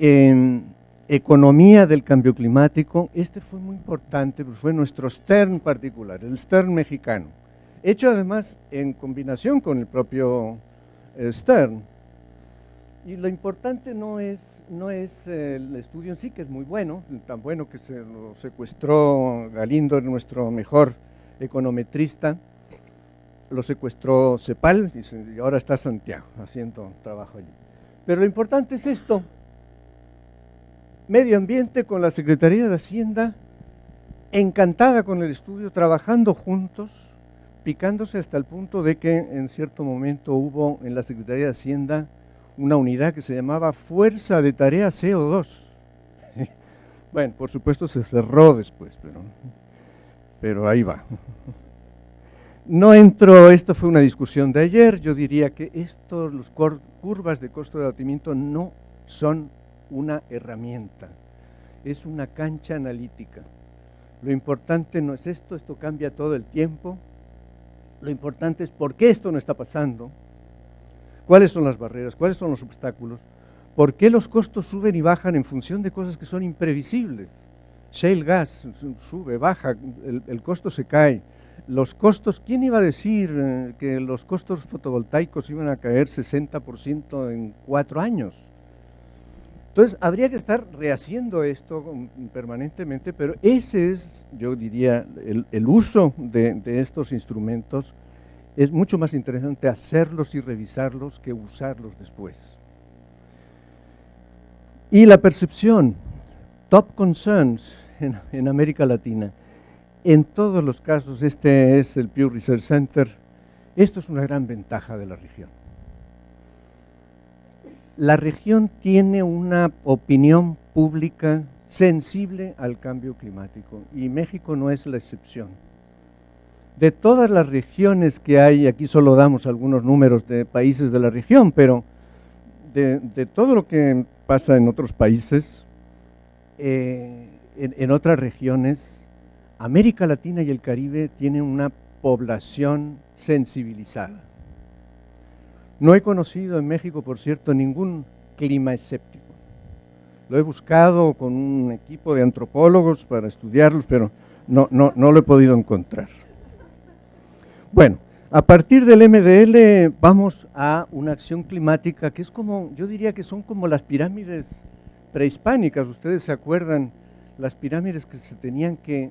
En economía del cambio climático, este fue muy importante, pues fue nuestro STERN particular, el STERN mexicano, hecho además en combinación con el propio STERN. Y lo importante no es el estudio en sí, que es muy bueno, tan bueno que se lo secuestró Galindo, nuestro mejor econometrista, lo secuestró CEPAL y ahora está Santiago haciendo trabajo allí. Pero lo importante es esto: Medio Ambiente con la Secretaría de Hacienda, encantada con el estudio, trabajando juntos, picándose hasta el punto de que en cierto momento hubo en la Secretaría de Hacienda una unidad que se llamaba Fuerza de Tarea CO2. Bueno, por supuesto se cerró después, pero ahí va. No entro, esto fue una discusión de ayer, yo diría que los curvas de costo de abatimiento no son una herramienta, es una cancha analítica. Lo importante no es esto cambia todo el tiempo, lo importante es por qué esto no está pasando, cuáles son las barreras, cuáles son los obstáculos, por qué los costos suben y bajan en función de cosas que son imprevisibles. Shale gas sube, baja, el costo se cae. Los costos, ¿quién iba a decir que los costos fotovoltaicos iban a caer 60% en 4 años? Entonces, habría que estar rehaciendo esto permanentemente, pero ese es, yo diría, el uso de estos instrumentos. Es mucho más interesante hacerlos y revisarlos que usarlos después. Y la percepción, top concerns en América Latina. En todos los casos, este es el Pew Research Center, esto es una gran ventaja de la región. La región tiene una opinión pública sensible al cambio climático y México no es la excepción. De todas las regiones que hay, aquí solo damos algunos números de países de la región, pero de todo lo que pasa en otros países, en otras regiones, América Latina y el Caribe tienen una población sensibilizada. No he conocido en México, por cierto, ningún clima escéptico. Lo he buscado con un equipo de antropólogos para estudiarlos, pero no lo he podido encontrar. Bueno, a partir del MDL vamos a una acción climática que es como, yo diría que son como las pirámides prehispánicas. Ustedes se acuerdan, las pirámides que se tenían que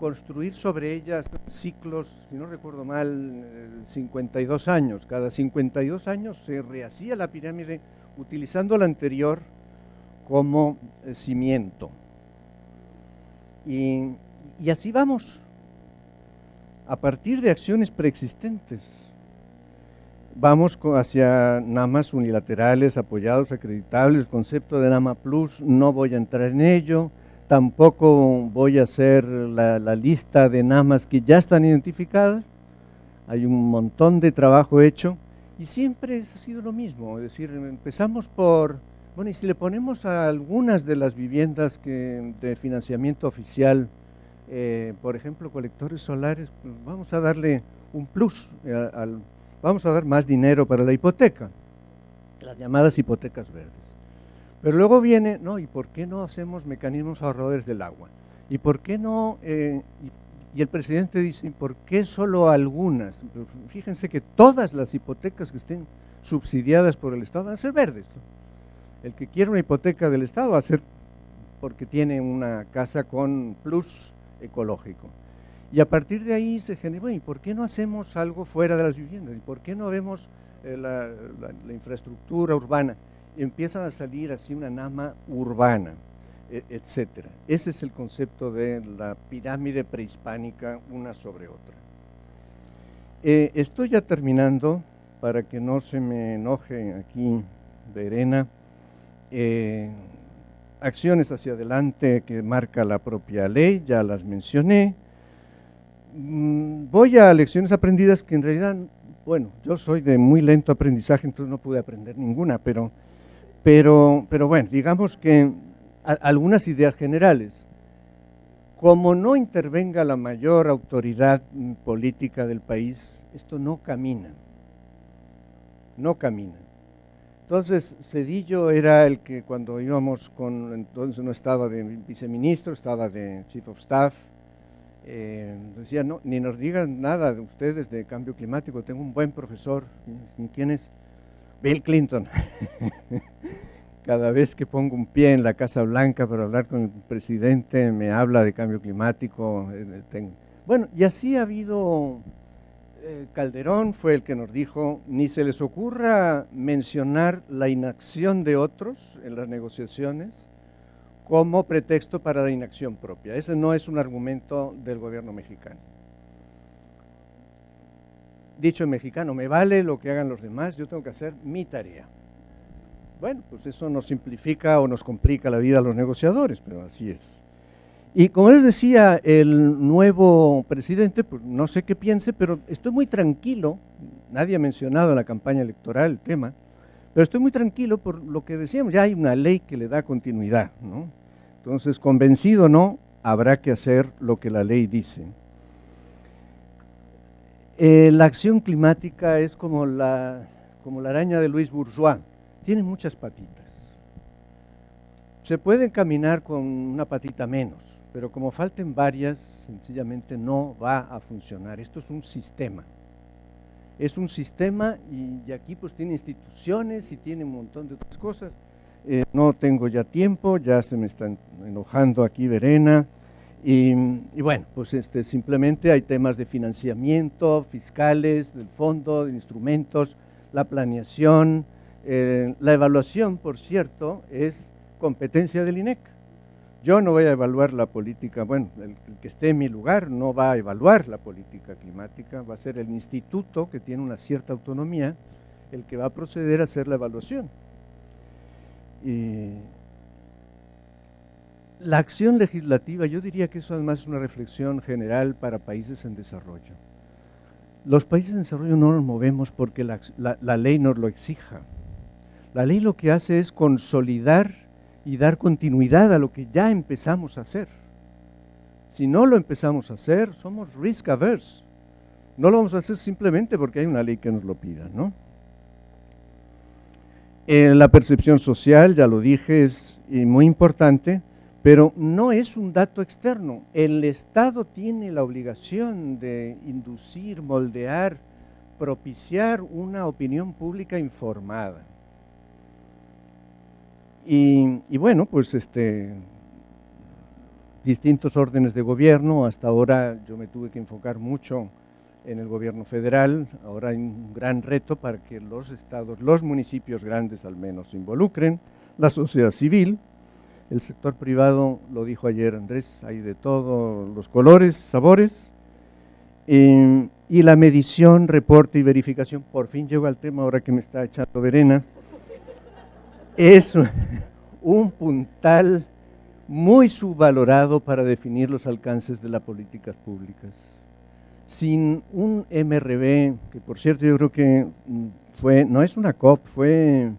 construir sobre ellas ciclos, si no recuerdo mal, 52 años. Cada 52 años se rehacía la pirámide utilizando la anterior como cimiento. Y Y así vamos, a partir de acciones preexistentes. Vamos hacia NAMAs unilaterales, apoyados, acreditables, el concepto de NAMA Plus, no voy a entrar en ello, tampoco voy a hacer la lista de NAMAs que ya están identificadas, hay un montón de trabajo hecho, y siempre ha sido lo mismo, es decir, empezamos por, bueno, y si le ponemos a algunas de las viviendas de financiamiento oficial, por ejemplo, colectores solares, pues vamos a darle un plus vamos a dar más dinero para la hipoteca, las llamadas hipotecas verdes. Pero luego viene, no, ¿y por qué no hacemos mecanismos ahorradores del agua? ¿Y por qué no? Y el presidente dice, ¿por qué solo algunas? Fíjense que todas las hipotecas que estén subsidiadas por el Estado van a ser verdes. El que quiere una hipoteca del Estado va a ser porque tiene una casa con plus ecológico. Y a partir de ahí se genera, bueno, ¿y por qué no hacemos algo fuera de las viviendas? ¿Y por qué no vemos la infraestructura urbana? Y empiezan a salir así una NAMA urbana, etcétera. Ese es el concepto de la pirámide prehispánica, una sobre otra. Estoy ya terminando, para que no se me enoje aquí Verena. Acciones hacia adelante que marca la propia ley, ya las mencioné. Voy a lecciones aprendidas que en realidad, bueno, yo soy de muy lento aprendizaje, entonces no pude aprender ninguna, pero bueno, digamos que algunas ideas generales. Como no intervenga la mayor autoridad política del país, esto no camina, no camina. Entonces, Zedillo era el que cuando íbamos entonces no estaba de viceministro, estaba de Chief of Staff, decía, no, ni nos digan nada de ustedes de cambio climático, tengo un buen profesor. ¿Y quién es? Bill Clinton. Cada vez que pongo un pie en la Casa Blanca para hablar con el presidente, me habla de cambio climático. Bueno, y así ha habido. Calderón fue el que nos dijo, ni se les ocurra mencionar la inacción de otros en las negociaciones como pretexto para la inacción propia. Ese no es un argumento del gobierno mexicano. Dicho en mexicano, me vale lo que hagan los demás, yo tengo que hacer mi tarea. Bueno, pues eso nos simplifica o nos complica la vida a los negociadores, pero así es. Y como les decía, el nuevo presidente, pues no sé qué piense, pero estoy muy tranquilo, nadie ha mencionado en la campaña electoral el tema, pero estoy muy tranquilo por lo que decíamos, ya hay una ley que le da continuidad, ¿no? Entonces, convencido o no, habrá que hacer lo que la ley dice. La acción climática es como la araña de Luis Bourgeois, tiene muchas patitas. Se puede caminar con una patita menos, pero como falten varias, sencillamente no va a funcionar. Esto es un sistema. Es un sistema y aquí pues tiene instituciones y tiene un montón de otras cosas. No tengo ya tiempo, ya se me está enojando aquí Verena. Y bueno, pues simplemente hay temas de financiamiento, fiscales, del fondo, de instrumentos, la planeación, la evaluación, por cierto, es competencia del INEC. Yo no voy a evaluar la política, bueno, el que esté en mi lugar no va a evaluar la política climática, va a ser el instituto que tiene una cierta autonomía el que va a proceder a hacer la evaluación. La acción legislativa, yo diría que eso además es una reflexión general para países en desarrollo. Los países en desarrollo no nos movemos porque la ley nos lo exija. La ley lo que hace es consolidar y dar continuidad a lo que ya empezamos a hacer. Si no lo empezamos a hacer, somos risk averse. No lo vamos a hacer simplemente porque hay una ley que nos lo pida, ¿no? La percepción social, ya lo dije, es muy importante, pero no es un dato externo. El Estado tiene la obligación de inducir, moldear, propiciar una opinión pública informada. Y bueno, pues distintos órdenes de gobierno, hasta ahora yo me tuve que enfocar mucho en el gobierno federal, ahora hay un gran reto para que los estados, los municipios grandes al menos se involucren, la sociedad civil, El sector privado, lo dijo ayer Andrés, hay de todos los colores, sabores. Y la medición, reporte y verificación, por fin llego al tema ahora que me está echando Verena, es un puntal muy subvalorado para definir los alcances de las políticas públicas. Sin un MRV, que por cierto yo creo que no es una COP, fue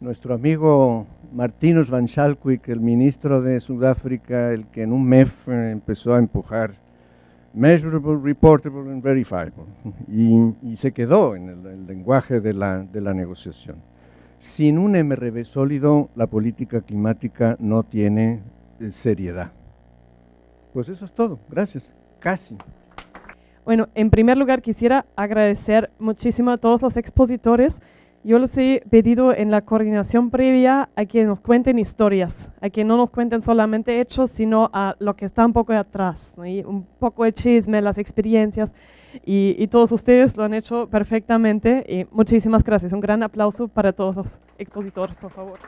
nuestro amigo Martinus van Schalkwyk, el ministro de Sudáfrica, el que en un MEF empezó a empujar Measurable, Reportable and Verifiable, y se quedó en el lenguaje de la negociación. Sin un MRV sólido, la política climática no tiene seriedad. Pues eso es todo, gracias, casi. Bueno, en primer lugar quisiera agradecer muchísimo a todos los expositores. Yo les he pedido en la coordinación previa a que nos cuenten historias, a que no nos cuenten solamente hechos, sino a lo que está un poco atrás, ¿no? Y un poco de chisme, las experiencias, y todos ustedes lo han hecho perfectamente. Y muchísimas gracias. Un gran aplauso para todos los expositores, por favor.